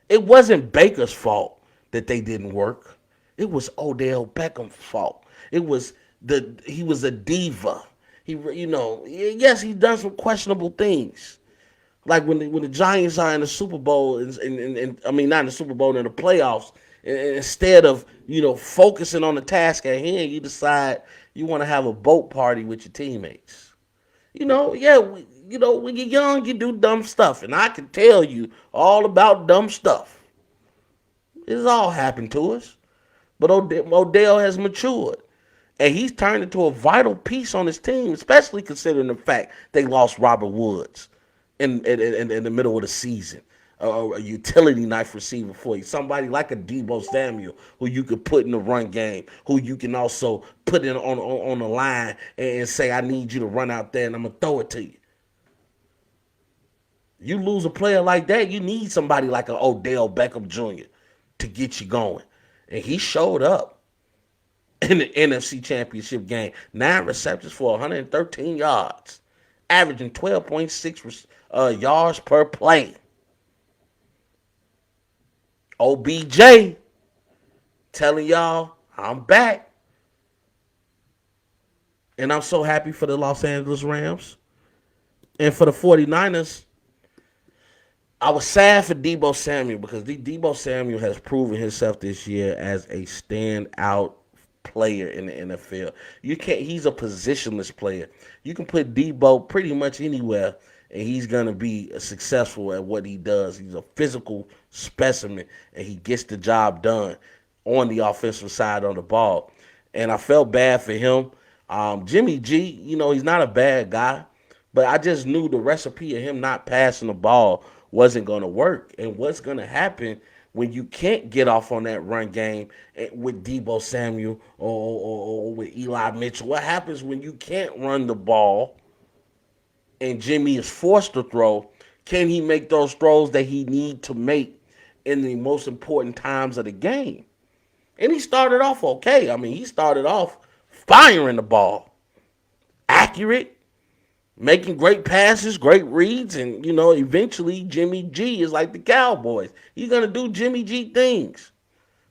It wasn't Baker's fault that they didn't work. It was Odell Beckham's fault. He was a diva. Yes, he's done some questionable things. Like when the Giants are in the Super Bowl, and I mean not in the Super Bowl, in the playoffs, and instead of focusing on the task at hand, you decide you want to have a boat party with your teammates. Yeah, when you're young, you do dumb stuff, and I can tell you all about dumb stuff. It's all happened to us, but Odell has matured. And he's turned into a vital piece on his team, especially considering the fact they lost Robert Woods in the middle of the season. A utility knife receiver for you. Somebody like a Deebo Samuel who you could put in the run game, who you can also put in on the line and say, I need you to run out there and I'm going to throw it to you. You lose a player like that, you need somebody like an Odell Beckham Jr. to get you going. And he showed up in the NFC Championship game. 9 receptions for 113 yards, averaging 12.6 yards per play. OBJ telling y'all, I'm back. And I'm so happy for the Los Angeles Rams. And for the 49ers, I was sad for Deebo Samuel because Deebo Samuel has proven himself this year as a standout player in the NFL. He's a positionless player. You can put Deebo pretty much anywhere and he's going to be successful at what he does. He's a physical specimen and he gets the job done on the offensive side of the ball. And I felt bad for him. Jimmy G, he's not a bad guy, but I just knew the recipe of him not passing the ball wasn't going to work. And what's going to happen when you can't get off on that run game with Deebo Samuel or with Eli Mitchell? What happens when you can't run the ball and Jimmy is forced to throw? Can he make those throws that he need to make in the most important times of the game? And he started off okay. I mean, he started off firing the ball. Accurate, making great passes, great reads, and, eventually Jimmy G is like the Cowboys. He's going to do Jimmy G things.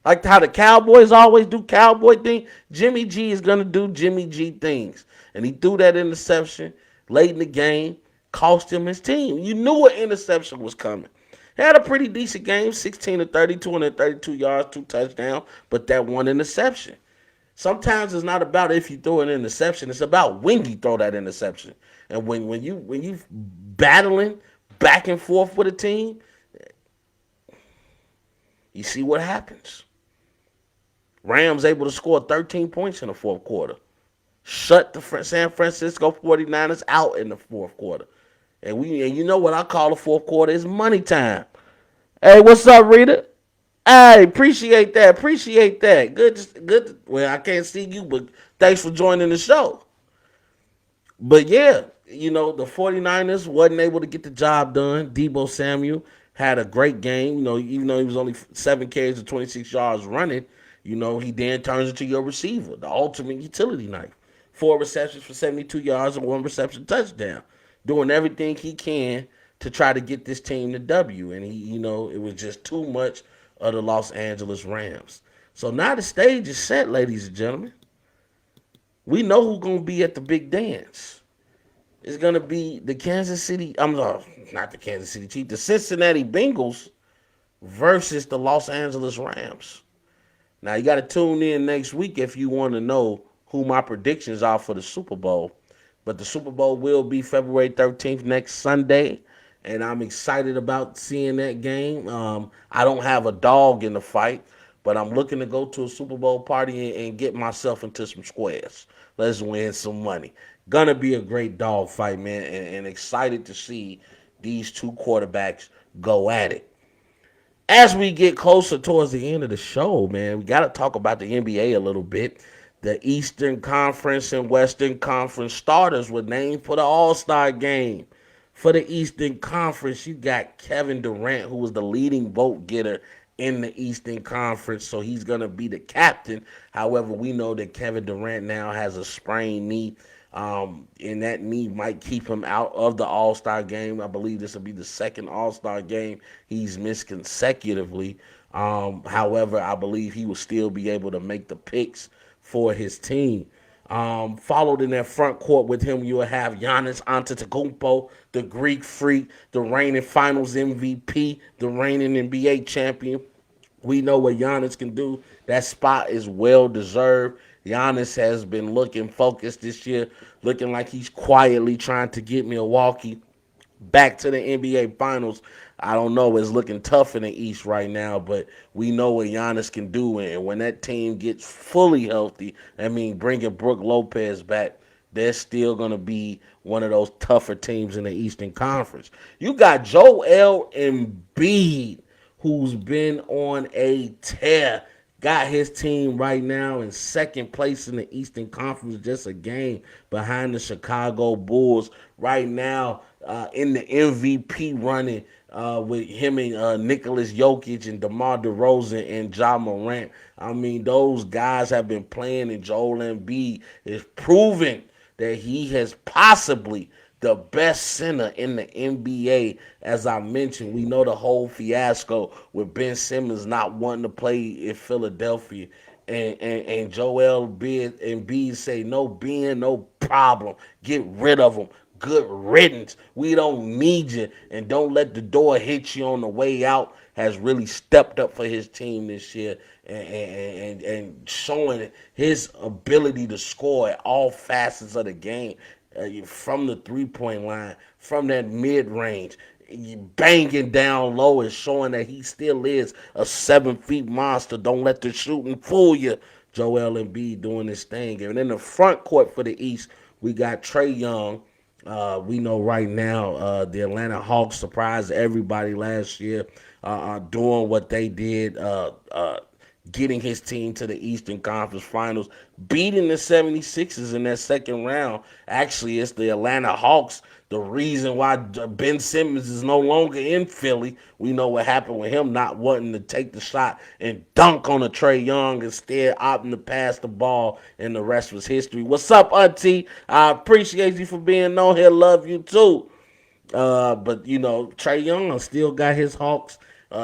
Like how the Cowboys always do cowboy things, Jimmy G is going to do Jimmy G things. And he threw that interception late in the game, cost him his team. You knew an interception was coming. He had a pretty decent game, 16 to 30, 232 yards, 2 touchdowns, but that one interception. Sometimes it's not about if you throw an interception, it's about when you throw that interception. And when you battling back and forth with a team, you see what happens. Rams able to score 13 points in the fourth quarter. Shut the San Francisco 49ers out in the fourth quarter. And you know what I call the fourth quarter is money time. Hey, what's up, Rita? Hey, appreciate that. Appreciate that. Good. Well, I can't see you, but thanks for joining the show. But yeah, the 49ers wasn't able to get the job done. Deebo Samuel had a great game. Even though he was only 7 carries and 26 yards running, he then turns into your receiver, the ultimate utility knife. 4 receptions for 72 yards and 1 reception touchdown. Doing everything he can to try to get this team to W. And it was just too much of the Los Angeles Rams. So now the stage is set, ladies and gentlemen. We know who's going to be at the big dance. It's going to be the not the Kansas City Chiefs, the Cincinnati Bengals versus the Los Angeles Rams. Now, you got to tune in next week if you want to know who my predictions are for the Super Bowl. But the Super Bowl will be February 13th, next Sunday. And I'm excited about seeing that game. I don't have a dog in the fight, but I'm looking to go to a Super Bowl party and get myself into some squares. Let's win some money. Gonna be a great dog fight, man, and excited to see these two quarterbacks go at it. As we get closer towards the end of the show, man, we got to talk about the NBA a little bit. The Eastern Conference and Western Conference starters were named for the All-Star game. For the Eastern Conference, you got Kevin Durant, who was the leading vote getter in the Eastern Conference, so he's going to be the captain. However, we know that Kevin Durant now has a sprained knee, and that knee might keep him out of the All-Star game. I believe this will be the second All-Star game he's missed consecutively. However, I believe he will still be able to make the picks for his team. Followed in that front court with him, you will have Giannis Antetokounmpo, the Greek freak, the reigning Finals MVP, the reigning NBA champion. We know what Giannis can do. That spot is well deserved. Giannis has been looking focused this year, looking like he's quietly trying to get Milwaukee back to the NBA Finals. I don't know. It's looking tough in the East right now, but we know what Giannis can do. And when that team gets fully healthy, I mean, bringing Brook Lopez back, they're still going to be one of those tougher teams in the Eastern Conference. You got Joel Embiid, who's been on a tear. Got his team right now in second place in the Eastern Conference, just a game behind the Chicago Bulls. Right now, in the MVP running with him and Nicholas Jokic and DeMar DeRozan and Ja Morant. I mean, those guys have been playing, and Joel Embiid is proving that he has possibly the best center in the NBA. As I mentioned, we know the whole fiasco with Ben Simmons not wanting to play in Philadelphia. And Joel Embiid say, no Ben, no problem. Get rid of him. Good riddance. We don't need you. And don't let the door hit you on the way out. Has really stepped up for his team this year and showing his ability to score at all facets of the game, from the 3-point line, from that mid range, banging down low and showing that he still is a 7 feet monster. Don't let the shooting fool you. Joel Embiid doing his thing. And in the front court for the East, we got Trae Young. We know right now the Atlanta Hawks surprised everybody last year doing what they did, getting his team to the Eastern Conference Finals, beating the 76ers in that second round. Actually, it's the Atlanta Hawks. The reason why Ben Simmons is no longer in Philly, we know what happened with him not wanting to take the shot and dunk on a Trae Young, instead opting to pass the ball, and the rest was history. What's up, Auntie? I appreciate you for being on here. Love you too. But you know, Trae Young still got his Hawks.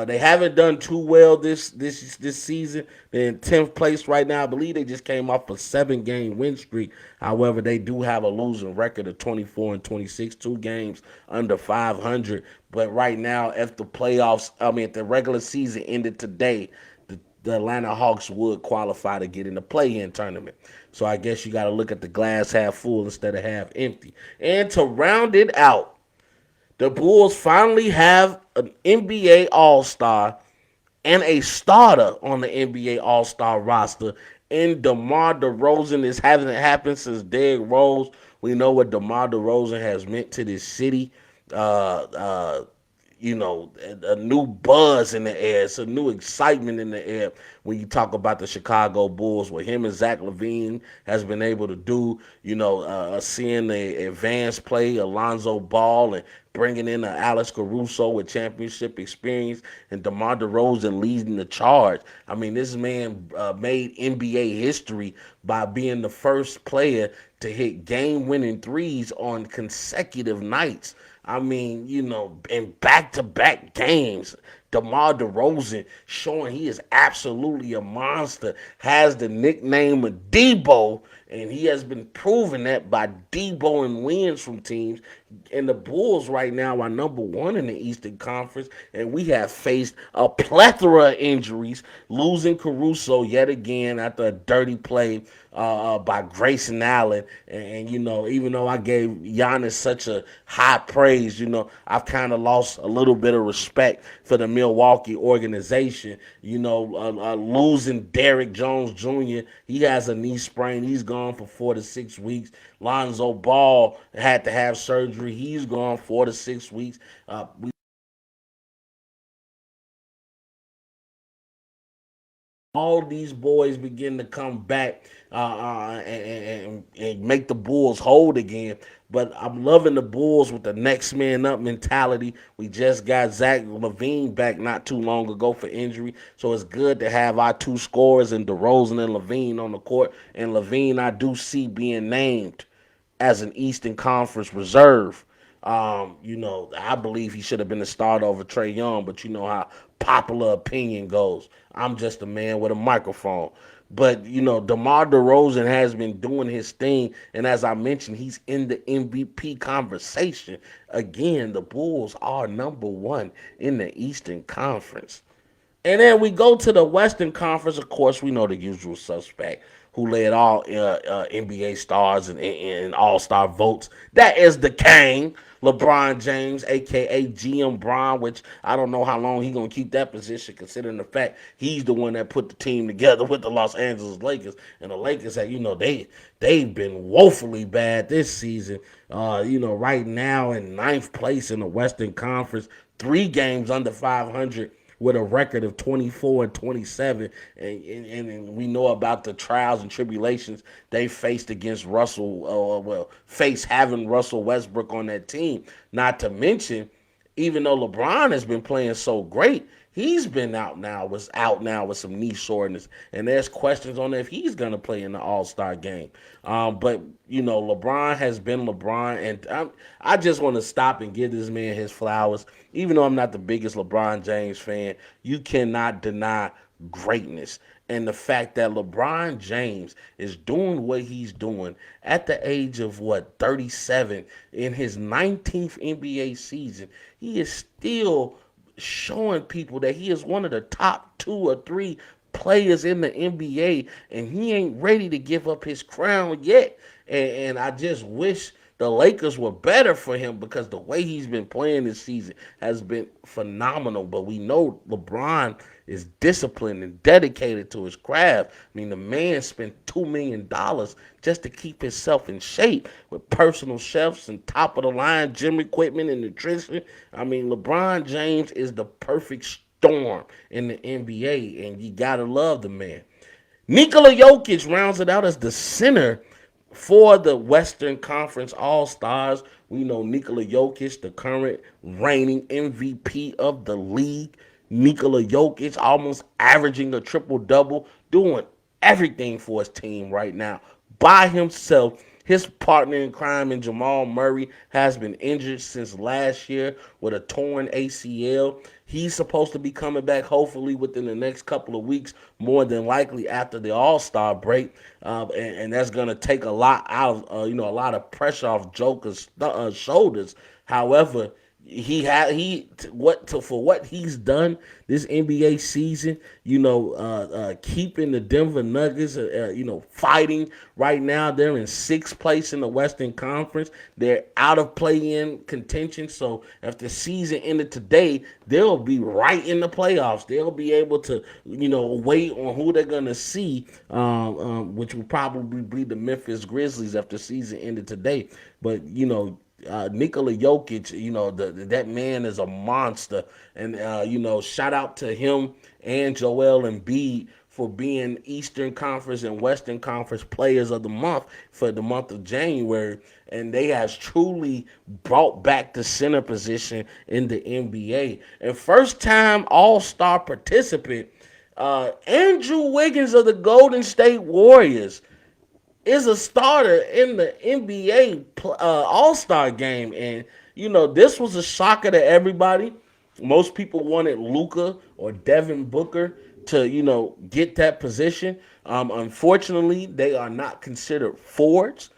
They haven't done too well this season. They're in 10th place right now. I believe they just came off a 7-game win streak. However, they do have a losing record of 24-26, 2 games under 500. But right now, if the regular season ended today, the Atlanta Hawks would qualify to get in the play-in tournament. So I guess you got to look at the glass half full instead of half empty. And to round it out, the Bulls finally have an NBA All-Star and a starter on the NBA All-Star roster. And DeMar DeRozan. This hasn't happened since Derrick Rose. We know what DeMar DeRozan has meant to this city. Uh, uh, a new buzz in the air. It's a new excitement in the air when you talk about the Chicago Bulls, what him and Zach LaVine has been able to do. Seeing the advanced play, Alonzo Ball, and bringing in Alex Caruso with championship experience, and DeMar DeRozan leading the charge. I mean, this man made NBA history by being the first player to hit game-winning threes on consecutive nights. I mean, in back-to-back games, DeMar DeRozan showing he is absolutely a monster, has the nickname of Debo, and he has been proving that by Debo and wins from teams. And the Bulls right now are number one in the Eastern Conference, and we have faced a plethora of injuries, losing Caruso yet again after a dirty play by Grayson Allen. And, even though I gave Giannis such a high praise, I've kind of lost a little bit of respect for the Milwaukee organization. Losing Derrick Jones Jr., he has a knee sprain. He's gone for 4 to 6 weeks. Lonzo Ball had to have surgery. He's gone 4 to 6 weeks. We all these boys begin to come back and make the Bulls hold again. But I'm loving the Bulls with the next man up mentality. We just got Zach LaVine back not too long ago for injury, so it's good to have our two scorers in DeRozan and LaVine on the court. And LaVine, I do see being named as an Eastern Conference reserve. I believe he should have been the starter over Trey Young, but you know how popular opinion goes. I'm just a man with a microphone. But DeMar DeRozan has been doing his thing, and as I mentioned, he's in the MVP conversation. Again, the Bulls are number one in the Eastern Conference. And then we go to the Western Conference. Of course, we know the usual suspect who led all NBA stars and All Star votes. That is the King, LeBron James, aka GM Bron. Which I don't know how long he's gonna keep that position, considering the fact he's the one that put the team together with the Los Angeles Lakers. And the Lakers, they've been woefully bad this season. Right now in ninth place in the Western Conference, 3 games under 500 with a record of 24 and 27. And we know about the trials and tribulations they faced against face having Russell Westbrook on that team. Not to mention, even though LeBron has been playing so great, he's been out now with some knee soreness, and there's questions on if he's gonna play in the All Star game. But LeBron has been LeBron, and I just want to stop and give this man his flowers. Even though I'm not the biggest LeBron James fan, you cannot deny greatness. And the fact that LeBron James is doing what he's doing at the age of 37 in his 19th NBA season, he is still showing people that he is one of the top 2 or 3 players in the NBA, and he ain't ready to give up his crown yet. And I just wish the Lakers were better for him, because the way he's been playing this season has been phenomenal. But we know LeBron is disciplined and dedicated to his craft. I mean, the man spent $2 million just to keep himself in shape with personal chefs and top of the line gym equipment and nutrition. I mean, LeBron James is the perfect storm in the NBA, and you gotta love the man. Nikola Jokic rounds it out as the center for the Western Conference All-Stars. We know Nikola Jokic, the current reigning MVP of the league. Nikola Jokic almost averaging a triple-double, doing everything for his team right now by himself. His partner in crime in Jamal Murray has been injured since last year with a torn ACL. He's supposed to be coming back hopefully within the next couple of weeks, more than likely after the All-Star break, and that's going to take a lot out of a lot of pressure off Joker's shoulders. However, for what he's done this NBA season, keeping the Denver Nuggets, fighting right now. They're in 6th place in the Western Conference. They're out of play-in contention. So if the season ended today, they'll be right in the playoffs. They'll be able to, wait on who they're gonna see, which will probably be the Memphis Grizzlies if the season ended today. But Nikola Jokic, that man is a monster, and shout out to him and Joel Embiid for being Eastern Conference and Western Conference Players of the Month for the month of January, and they has truly brought back the center position in the NBA. And first time All-Star participant, Andrew Wiggins of the Golden State Warriors is a starter in the NBA All-Star game. And, this was a shocker to everybody. Most people wanted Luka or Devin Booker to, get that position. Unfortunately, they are not considered forwards.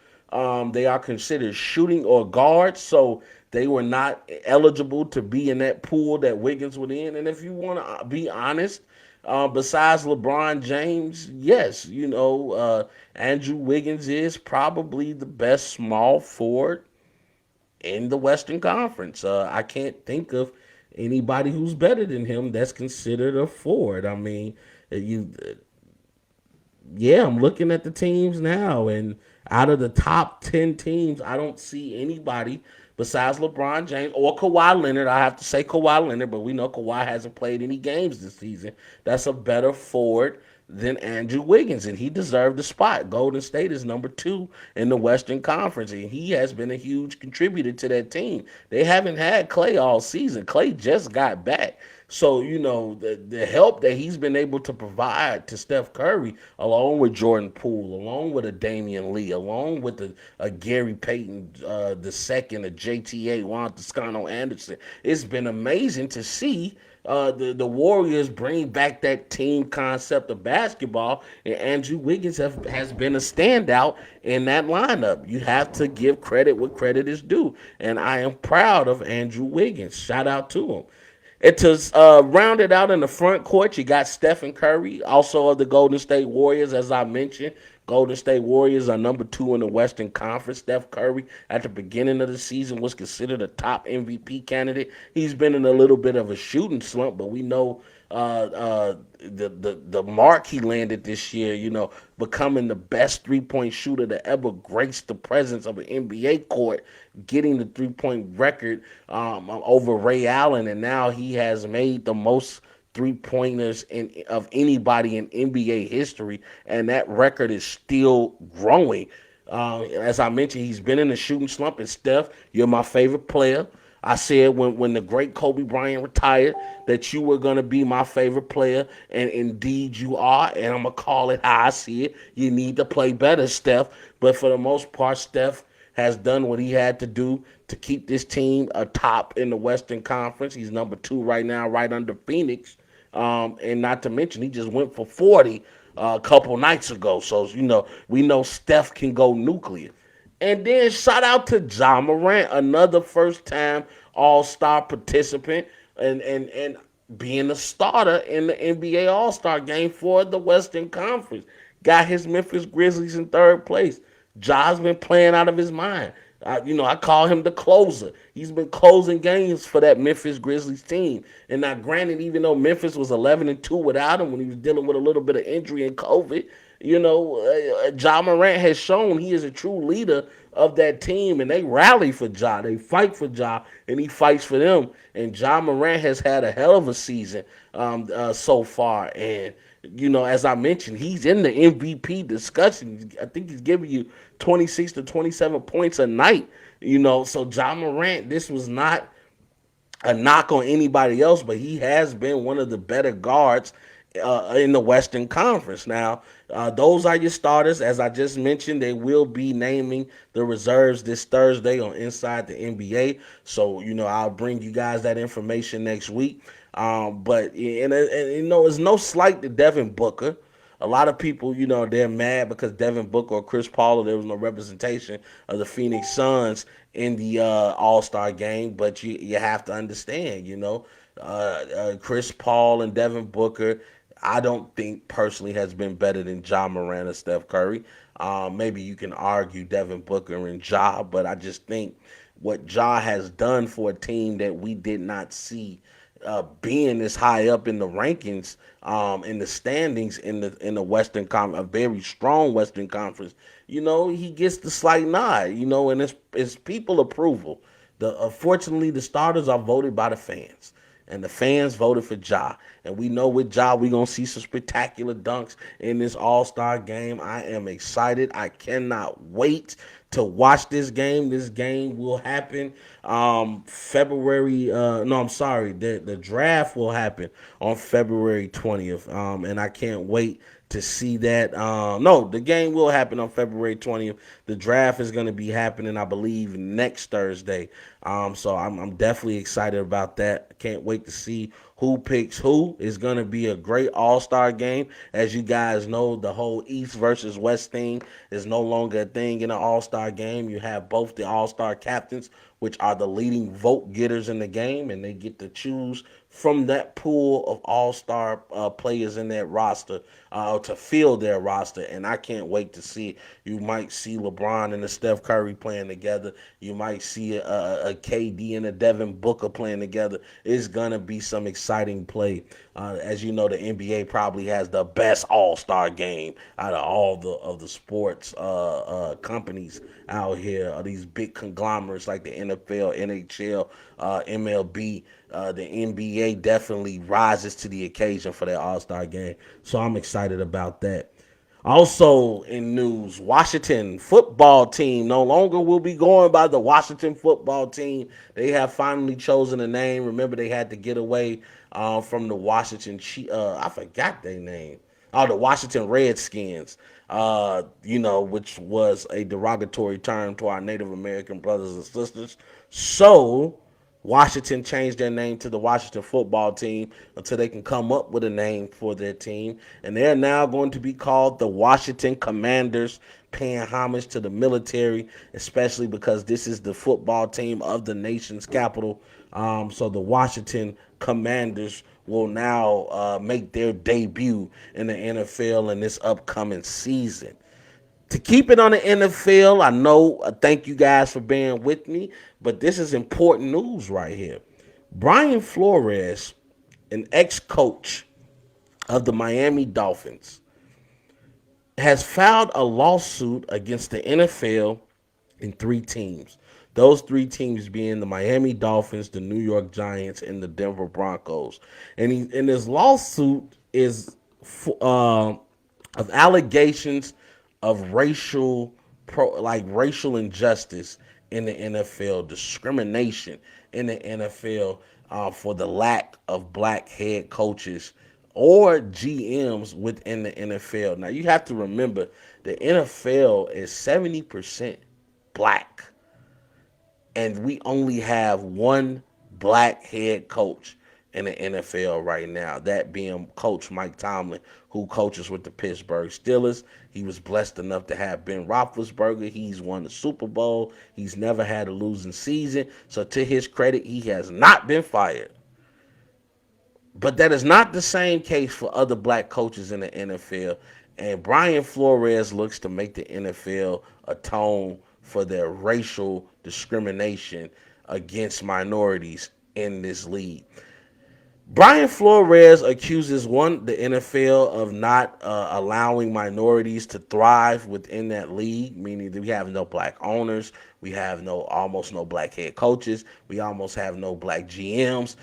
They are considered shooting or guards, so they were not eligible to be in that pool that Wiggins was in. And if you want to be honest, besides LeBron James, yes, Andrew Wiggins is probably the best small forward in the Western Conference. I can't think of anybody who's better than him that's considered a forward. I mean, you yeah, I'm looking at the teams now, and out of the top 10 teams, I don't see anybody besides LeBron James or Kawhi Leonard. I have to say Kawhi Leonard, but we know Kawhi hasn't played any games this season. That's a better forward than Andrew Wiggins, and he deserved the spot. Golden State is number 2 in the Western Conference, and he has been a huge contributor to that team. They haven't had Clay all season. Clay just got back. So, the help that he's been able to provide to Steph Curry, along with Jordan Poole, along with a Damian Lee, along with a Gary Payton the second, a JTA, Juan Toscano Anderson, it's been amazing to see the Warriors bring back that team concept of basketball, and Andrew Wiggins has been a standout in that lineup. You have to give credit what credit is due, and I am proud of Andrew Wiggins. Shout out to him. And to round it out in the front court, you got Stephen Curry, also of the Golden State Warriors, as I mentioned. Golden State Warriors are number 2 in the Western Conference. Steph Curry, at the beginning of the season, was considered a top MVP candidate. He's been in a little bit of a shooting slump, but we know the mark he landed this year, becoming the best 3-point shooter to ever grace the presence of an NBA court, getting the 3-point record over Ray Allen, and now he has made the most 3-pointers of anybody in NBA history, and that record is still growing. As I mentioned, he's been in a shooting slump, and Steph, you're my favorite player. I said when the great Kobe Bryant retired that you were going to be my favorite player, and indeed you are, and I'm going to call it how I see it. You need to play better, Steph, but for the most part, Steph has done what he had to do to keep this team atop in the Western Conference. He's number 2 right now, right under Phoenix, and not to mention he just went for 40 a couple nights ago. So, we know Steph can go nuclear. And then shout out to Ja Morant, another first-time All-Star participant, and being a starter in the NBA All-Star game for the Western Conference. Got his Memphis Grizzlies in 3rd place. Ja's been playing out of his mind. I call him the closer. He's been closing games for that Memphis Grizzlies team. And now, granted, even though Memphis was 11-2 without him when he was dealing with a little bit of injury and COVID, Ja Morant has shown he is a true leader of that team, and they rally for Ja. They fight for Ja, and he fights for them. And Ja Morant has had a hell of a season so far. And as I mentioned, he's in the MVP discussion. I think he's giving you 26 to 27 points a night. So Ja Morant, this was not a knock on anybody else, but he has been one of the better guards in the Western Conference. Now, those are your starters. As I just mentioned, they will be naming the reserves this Thursday on Inside the NBA. So, I'll bring you guys that information next week. But it's no slight to Devin Booker. A lot of people, they're mad because Devin Booker or Chris Paul, there was no representation of the Phoenix Suns in the All-Star game. But you have to understand, Chris Paul and Devin Booker, I don't think personally has been better than Ja Morant or Steph Curry. Maybe you can argue Devin Booker and Ja, but I just think what Ja has done for a team that we did not see being this high up in the rankings, in the standings in the Western Conference, a very strong Western Conference. He gets the slight nod. And it's people approval. Unfortunately, the starters are voted by the fans. And the fans voted for Ja. And we know with Ja, we're going to see some spectacular dunks in this All-Star game. I am excited. I cannot wait to watch this game. This game will happen February. No, I'm sorry. The draft will happen on February 20th. And I can't wait to see that. No, the game will happen on February 20th. The draft is going to be happening, I believe, next Thursday. So I'm definitely excited about that. Can't wait to see who picks who. Is going to be a great all-star game. As you guys know, the whole East versus West thing is no longer a thing in an all-star game. You have both the all-star captains, which are the leading vote getters in the game, and they get to choose from that pool of all-star players in that roster to fill their roster. And I can't wait to see it. You might see LeBron and the Steph Curry playing together. You might see a KD and a Devin Booker playing together. It's gonna be some exciting play. As you know, the NBA probably has the best all-star game out of all the sports companies out here. These big conglomerates like the NFL, NHL, MLB. The NBA definitely rises to the occasion for that all-star game. So I'm excited about that. Also in news, Washington football team no longer will be going by the Washington football team. They have finally chosen a name. Remember, they had to get away from the I forgot their name. Oh, the Washington Redskins. Which was a derogatory term to our Native American brothers and sisters. So Washington changed their name to the Washington football team until they can come up with a name for their team. And they're now going to be called the Washington Commanders, paying homage to the military, especially because this is the football team of the nation's capital. So the Washington Commanders will now make their debut in the NFL in this upcoming season. To keep it on the NFL, thank you guys for bearing with me, but this is important news right here. Brian Flores, an ex-coach of the Miami Dolphins, has filed a lawsuit against the NFL and three teams. Those three teams being the Miami Dolphins, the New York Giants, and the Denver Broncos. And his lawsuit is of allegations of racial injustice in the NFL, discrimination in the NFL for the lack of black head coaches or GMs within the NFL. Now you have to remember the NFL is 70% black, and we only have one black head coach in the NFL right now, that being Coach Mike Tomlin, who coaches with the Pittsburgh Steelers. He was blessed enough to have Ben Roethlisberger. He's won the Super Bowl. He's never had a losing season. So to his credit, he has not been fired. But that is not the same case for other black coaches in the NFL. And Brian Flores looks to make the NFL atone for their racial discrimination against minorities in this league. Brian Flores accuses the NFL of not allowing minorities to thrive within that league, meaning that we have no black owners, we have almost no black head coaches, we almost have no black GMs.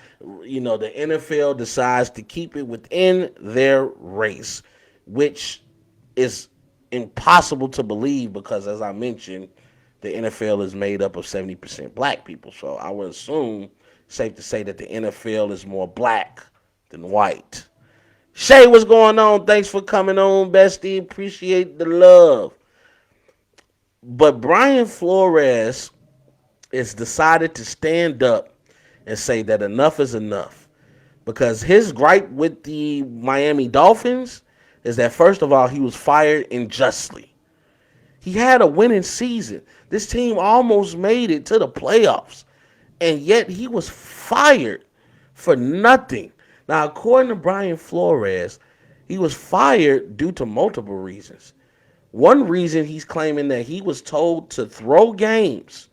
You know, the NFL decides to keep it within their race, which is impossible to believe because, as I mentioned, the NFL is made up of 70% black people. So I would assume safe to say that the NFL is more black than white. Shay, what's going on? Thanks for coming on, bestie. Appreciate the love. But Brian Flores has decided to stand up and say that enough is enough. Because his gripe with the Miami Dolphins is that, first of all, he was fired unjustly. He had a winning season. This team almost made it to the playoffs. And yet he was fired for nothing. Now, according to Brian Flores, he was fired due to multiple reasons. One reason, he's claiming that he was told to throw games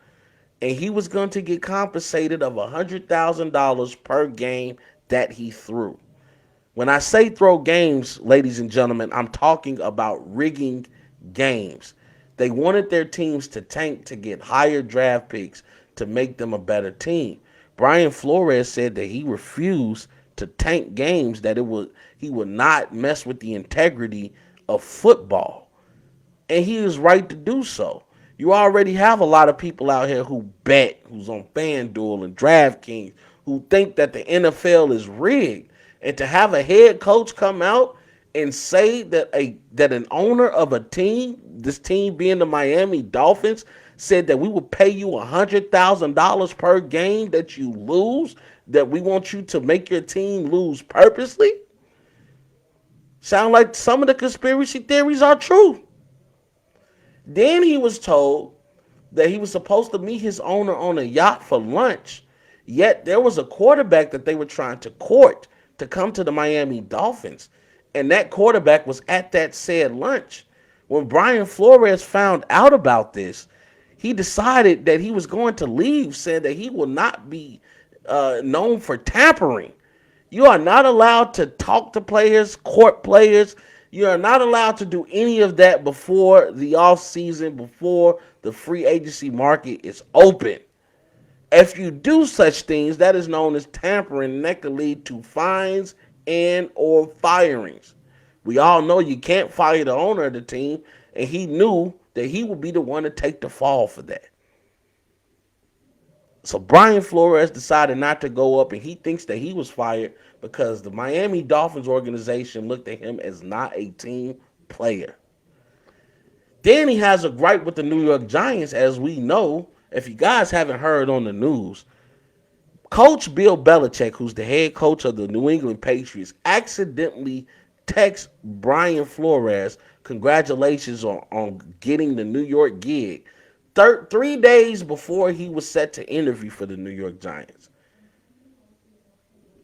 and he was going to get compensated of $100,000 per game that he threw. When I say throw games, ladies and gentlemen, I'm talking about rigging games. They wanted their teams to tank to get higher draft picks to make them a better team. Brian Flores said that he refused to tank games, that he would not mess with the integrity of football. And he is right to do so. You already have a lot of people out here who bet, who's on FanDuel and DraftKings, who think that the NFL is rigged. And to have a head coach come out and say that an owner of a team, this team being the Miami Dolphins, said that we will pay you $100,000 per game that you lose, that we want you to make your team lose purposely? Sound like some of the conspiracy theories are true. Then he was told that he was supposed to meet his owner on a yacht for lunch. Yet there was a quarterback that they were trying to court to come to the Miami Dolphins. And that quarterback was at that said lunch. When Brian Flores found out about this, he decided that he was going to leave, saying that he will not be known for tampering. You are not allowed to talk to players, court players. You are not allowed to do any of that before the off season, before the free agency market is open. If you do such things, that is known as tampering, and that could lead to fines and or firings. We all know you can't fire the owner of the team, and he knew that he would be the one to take the fall for that. So Brian Flores decided not to go up, and he thinks that he was fired because the Miami Dolphins organization looked at him as not a team player. Then he has a gripe with the New York Giants, as we know. If you guys haven't heard on the news, Coach Bill Belichick, who's the head coach of the New England Patriots, accidentally texts Brian Flores congratulations on getting the New York gig 3 days before he was set to interview for the New York Giants.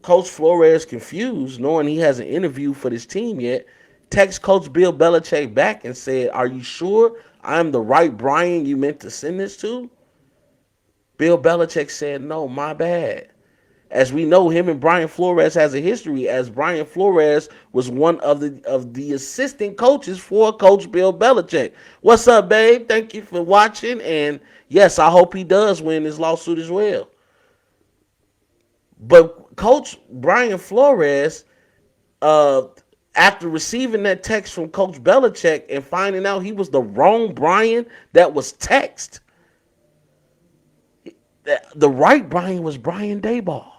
Coach Flores, confused, knowing he hasn't interviewed for this team yet, texts Coach Bill Belichick back and said, "Are you sure I'm the right Brian you meant to send this to?" Bill Belichick said, "No, my bad." As we know, him and Brian Flores has a history, as Brian Flores was one of the assistant coaches for Coach Bill Belichick. What's up, babe? Thank you for watching, and yes, I hope he does win this lawsuit as well. But Coach Brian Flores, uh, after receiving that text from Coach Belichick and finding out he was the wrong Brian that was text, the right Brian was Brian Daboll,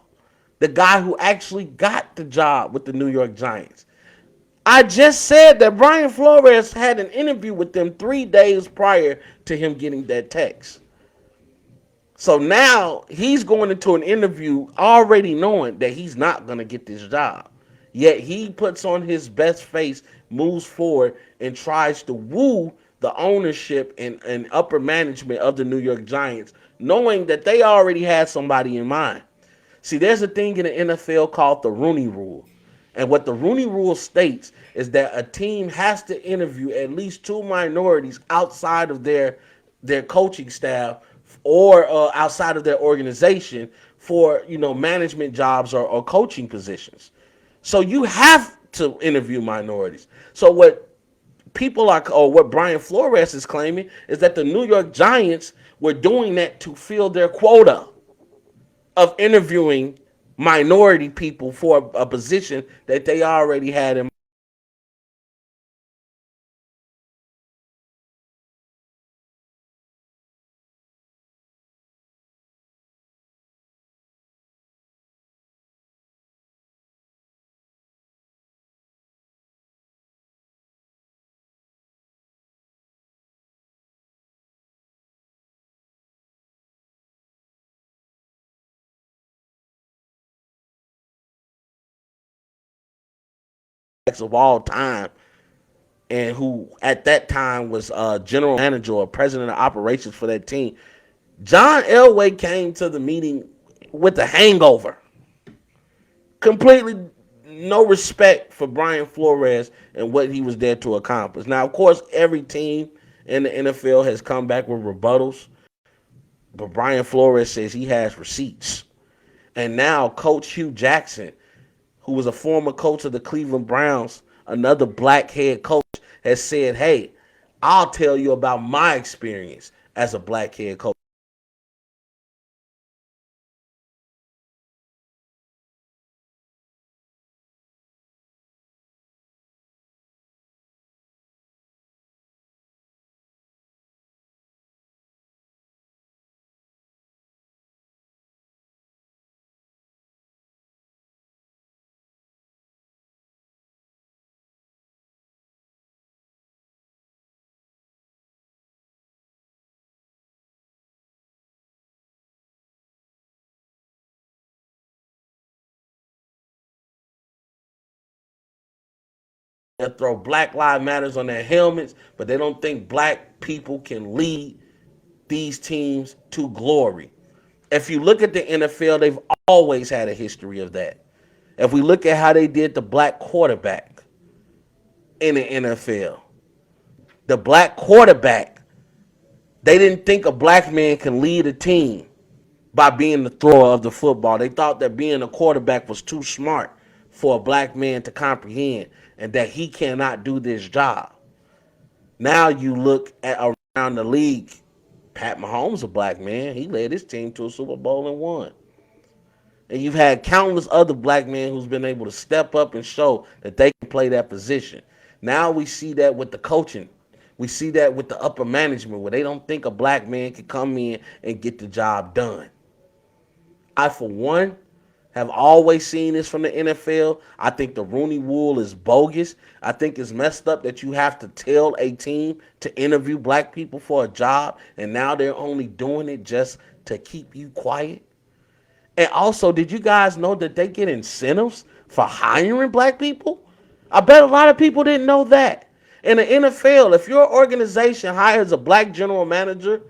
the guy who actually got the job with the New York Giants. I just said that Brian Flores had an interview with them 3 days prior to him getting that text. So now he's going into an interview already knowing that he's not going to get this job. Yet he puts on his best face, moves forward, and tries to woo the ownership and upper management of the New York Giants, knowing that they already had somebody in mind. See, there's a thing in the NFL called the Rooney Rule. And what the Rooney Rule states is that a team has to interview at least two minorities outside of their coaching staff or outside of their organization for management jobs or coaching positions. So you have to interview minorities. So what people are, or what Brian Flores is claiming, is that the New York Giants were doing that to fill their quota of interviewing minority people for a position that they already had in. Of all time, and who at that time was general manager or president of operations for that team. John Elway came to the meeting with a hangover, completely no respect for Brian Flores and what he was there to accomplish. Now, of course, every team in the NFL has come back with rebuttals, but Brian Flores says he has receipts. And now Coach Hugh Jackson, who was a former coach of the Cleveland Browns, another black head coach, has said, "Hey, I'll tell you about my experience as a black head coach." They'll throw Black Lives Matters on their helmets, but they don't think black people can lead these teams to glory. If you look at the NFL, they've always had a history of that. If we look at how they did the black quarterback in the NFL, the black quarterback, they didn't think a black man can lead a team by being the thrower of the football. They thought that being a quarterback was too smart for a black man to comprehend and that he cannot do this job. Now you look at around the league, Pat Mahomes, a black man, he led his team to a Super Bowl and won. And you've had countless other black men who's been able to step up and show that they can play that position. Now we see that with the coaching. We see that with the upper management where they don't think a black man can come in and get the job done. I, for one, have always seen this from the NFL. I think the Rooney Rule is bogus. I think it's messed up that you have to tell a team to interview black people for a job, and now they're only doing it just to keep you quiet. And also, did you guys know that they get incentives for hiring black people? I bet a lot of people didn't know that. In the NFL, if your organization hires a black general manager,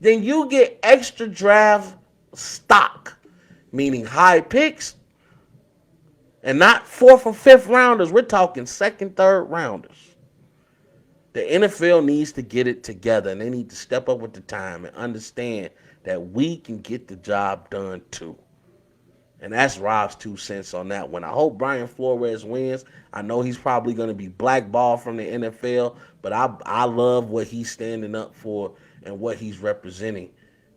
then you get extra draft stock, meaning high picks, and not fourth or fifth rounders. We're talking second, third rounders. The NFL needs to get it together, and they need to step up with the time and understand that we can get the job done too. And that's Rob's 2 cents on that one. I hope Brian Flores wins. I know he's probably going to be blackballed from the NFL, but I love what he's standing up for and what he's representing.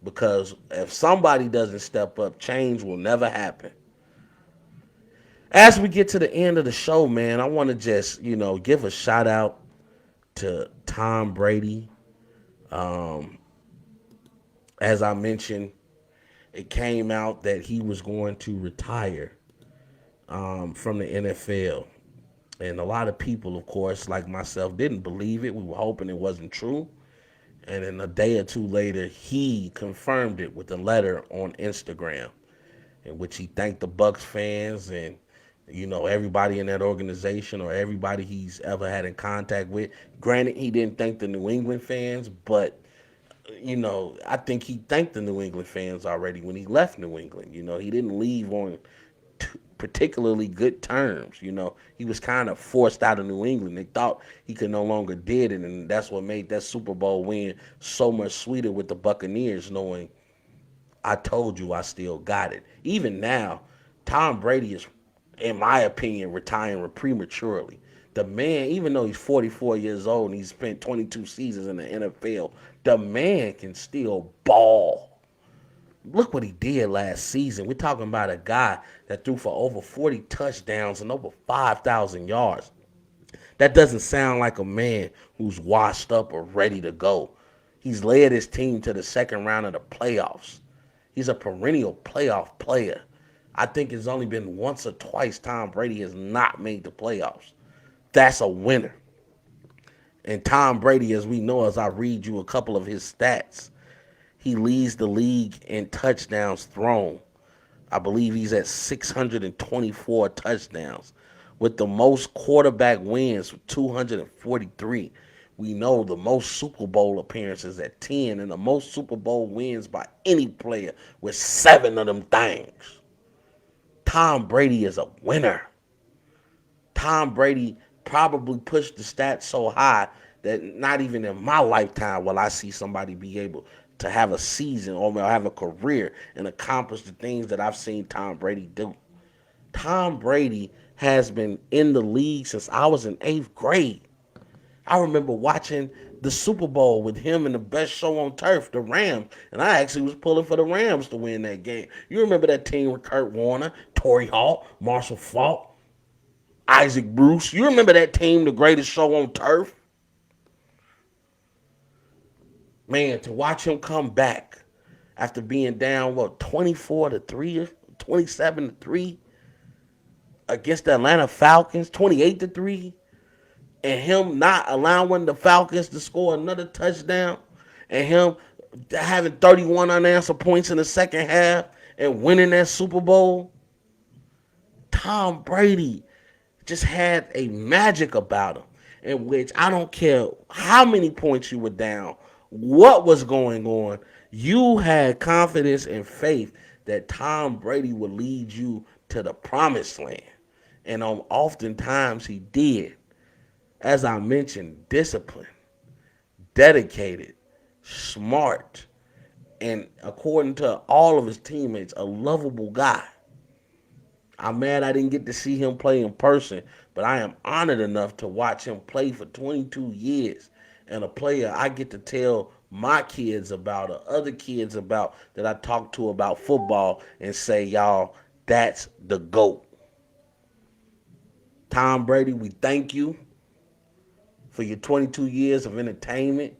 Because if somebody doesn't step up, change will never happen. As we get to the end of the show, man, I want to just, give a shout out to Tom Brady. As I mentioned, it came out that he was going to retire from the NFL. And a lot of people, of course, like myself, didn't believe it. We were hoping it wasn't true. And then a day or two later, he confirmed it with a letter on Instagram in which he thanked the Bucs fans and, everybody in that organization or everybody he's ever had in contact with. Granted, he didn't thank the New England fans, but I think he thanked the New England fans already when he left New England. He didn't leave on particularly good terms. He was kind of forced out of New England. They thought he could no longer did it, and that's what made that Super Bowl win so much sweeter with the Buccaneers, knowing I told you I still got it. Even now, Tom Brady is, in my opinion, retiring prematurely. The man, even though he's 44 years old and he's spent 22 seasons in the NFL, the man can still ball. Look what he did last season. We're talking about a guy that threw for over 40 touchdowns and over 5,000 yards. That doesn't sound like a man who's washed up or ready to go. He's led his team to the second round of the playoffs. He's a perennial playoff player. I think it's only been once or twice Tom Brady has not made the playoffs. That's a winner. And Tom Brady, as we know, as I read you a couple of his stats, he leads the league in touchdowns thrown. I believe he's at 624 touchdowns, with the most quarterback wins with 243. We know the most Super Bowl appearances at 10 and the most Super Bowl wins by any player with 7 of them things. Tom Brady is a winner. Tom Brady probably pushed the stats so high that not even in my lifetime will I see somebody be able to have a season or have a career and accomplish the things that I've seen Tom Brady do. Tom Brady has been in the league since I was in 8th grade. I remember watching the Super Bowl with him and the best show on turf, the Rams, and I actually was pulling for the Rams to win that game. You remember that team with Kurt Warner, Torrey Hall, Marshall Faulk, Isaac Bruce. You remember that team, the greatest show on turf? Man, to watch him come back after being down, 24-3, 27-3 against the Atlanta Falcons, 28-3, and him not allowing the Falcons to score another touchdown, and him having 31 unanswered points in the second half and winning that Super Bowl. Tom Brady just had a magic about him, in which I don't care how many points you were down, what was going on, you had confidence and faith that Tom Brady would lead you to the promised land. And oftentimes he did. As I mentioned, disciplined, dedicated, smart, and according to all of his teammates, a lovable guy. I'm mad I didn't get to see him play in person, but I am honored enough to watch him play for 22 years, and a player I get to tell my kids about or other kids about that I talk to about football and say, y'all, that's the GOAT. Tom Brady, we thank you for your 22 years of entertainment,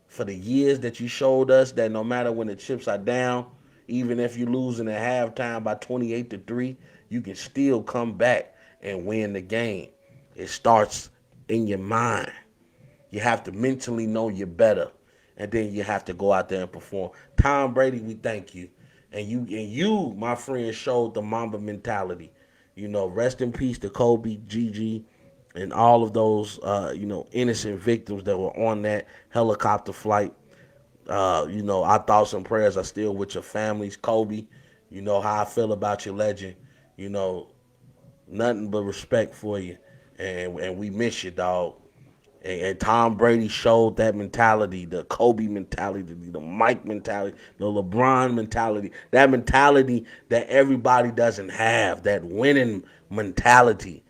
for the years that you showed us that no matter when the chips are down, even if you're losing at halftime by 28-3, you can still come back and win the game. It starts in your mind. You have to mentally know you're better, and then you have to go out there and perform. Tom Brady, we thank you. And you, my friend, showed the Mamba mentality. Rest in peace to Kobe, Gigi, and all of those, innocent victims that were on that helicopter flight. Our thoughts and prayers are still with your families. Kobe, you know how I feel about your legend. You know, nothing but respect for you. And we miss you, dog. And Tom Brady showed that mentality, the Kobe mentality, the Mike mentality, the LeBron mentality, that mentality that everybody doesn't have, that winning mentality,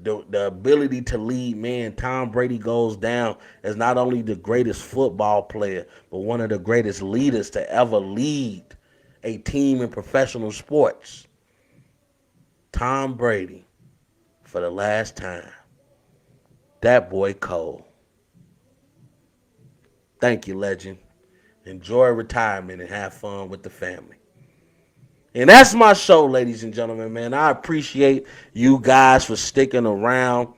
the ability to lead. Man, Tom Brady goes down as not only the greatest football player, but one of the greatest leaders to ever lead a team in professional sports. Tom Brady, for the last time. That boy Cole. Thank you, legend. Enjoy retirement and have fun with the family. And that's my show, ladies and gentlemen, man. I appreciate you guys for sticking around.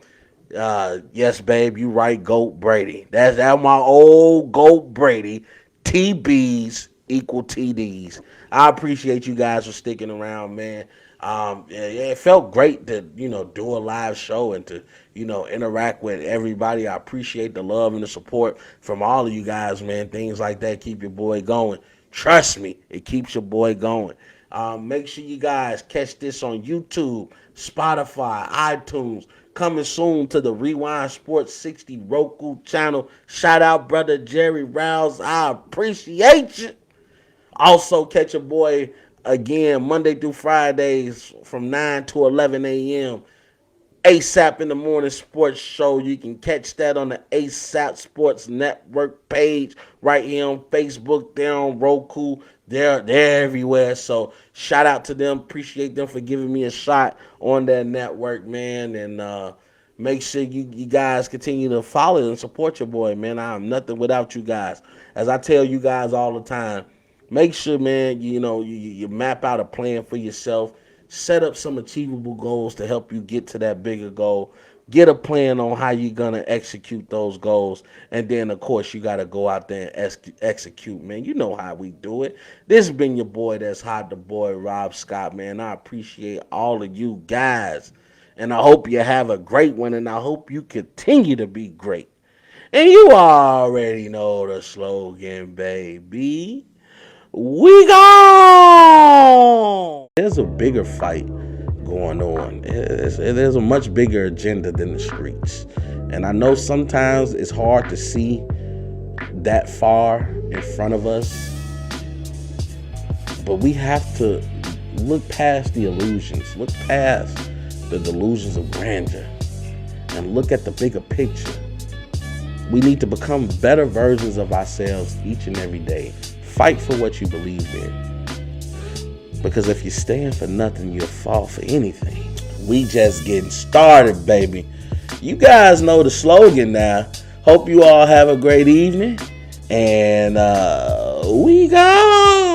Yes, babe, you right, GOAT Brady. That's my old GOAT Brady. TBs equal TDs. I appreciate you guys for sticking around, man. It felt great to, do a live show and to, interact with everybody. I appreciate the love and the support from all of you guys, man. Things like that keep your boy going. Trust me, it keeps your boy going. Make sure you guys catch this on YouTube, Spotify, iTunes. Coming soon to the Rewind Sports 60 Roku channel. Shout out, brother Jerry Rouse. I appreciate you. Also, catch your boy again Monday through Fridays from 9 to 11 a.m. ASAP in the Morning Sports Show. You can catch that on the ASAP Sports Network page right here on Facebook. They're on Roku. They're everywhere. So shout out to them. Appreciate them for giving me a shot on that network, man. And make sure you guys continue to follow and support your boy, man. I am nothing without you guys. As I tell you guys all the time, make sure, man, you map out a plan for yourself. Set up some achievable goals to help you get to that bigger goal. Get a plan on how you're going to execute those goals. And then, of course, you got to go out there and execute, man. You know how we do it. This has been your boy that's hot, the boy Rob Scott, man. I appreciate all of you guys. And I hope you have a great one, and I hope you continue to be great. And you already know the slogan, baby. We gone! There's a bigger fight going on. There's a much bigger agenda than the streets. And I know sometimes it's hard to see that far in front of us. But we have to look past the illusions. Look past the delusions of grandeur. And look at the bigger picture. We need to become better versions of ourselves each and every day. Fight for what you believe in. Because if you stand for nothing, you'll fall for anything. We just getting started, baby. You guys know the slogan now. Hope you all have a great evening. And we gone.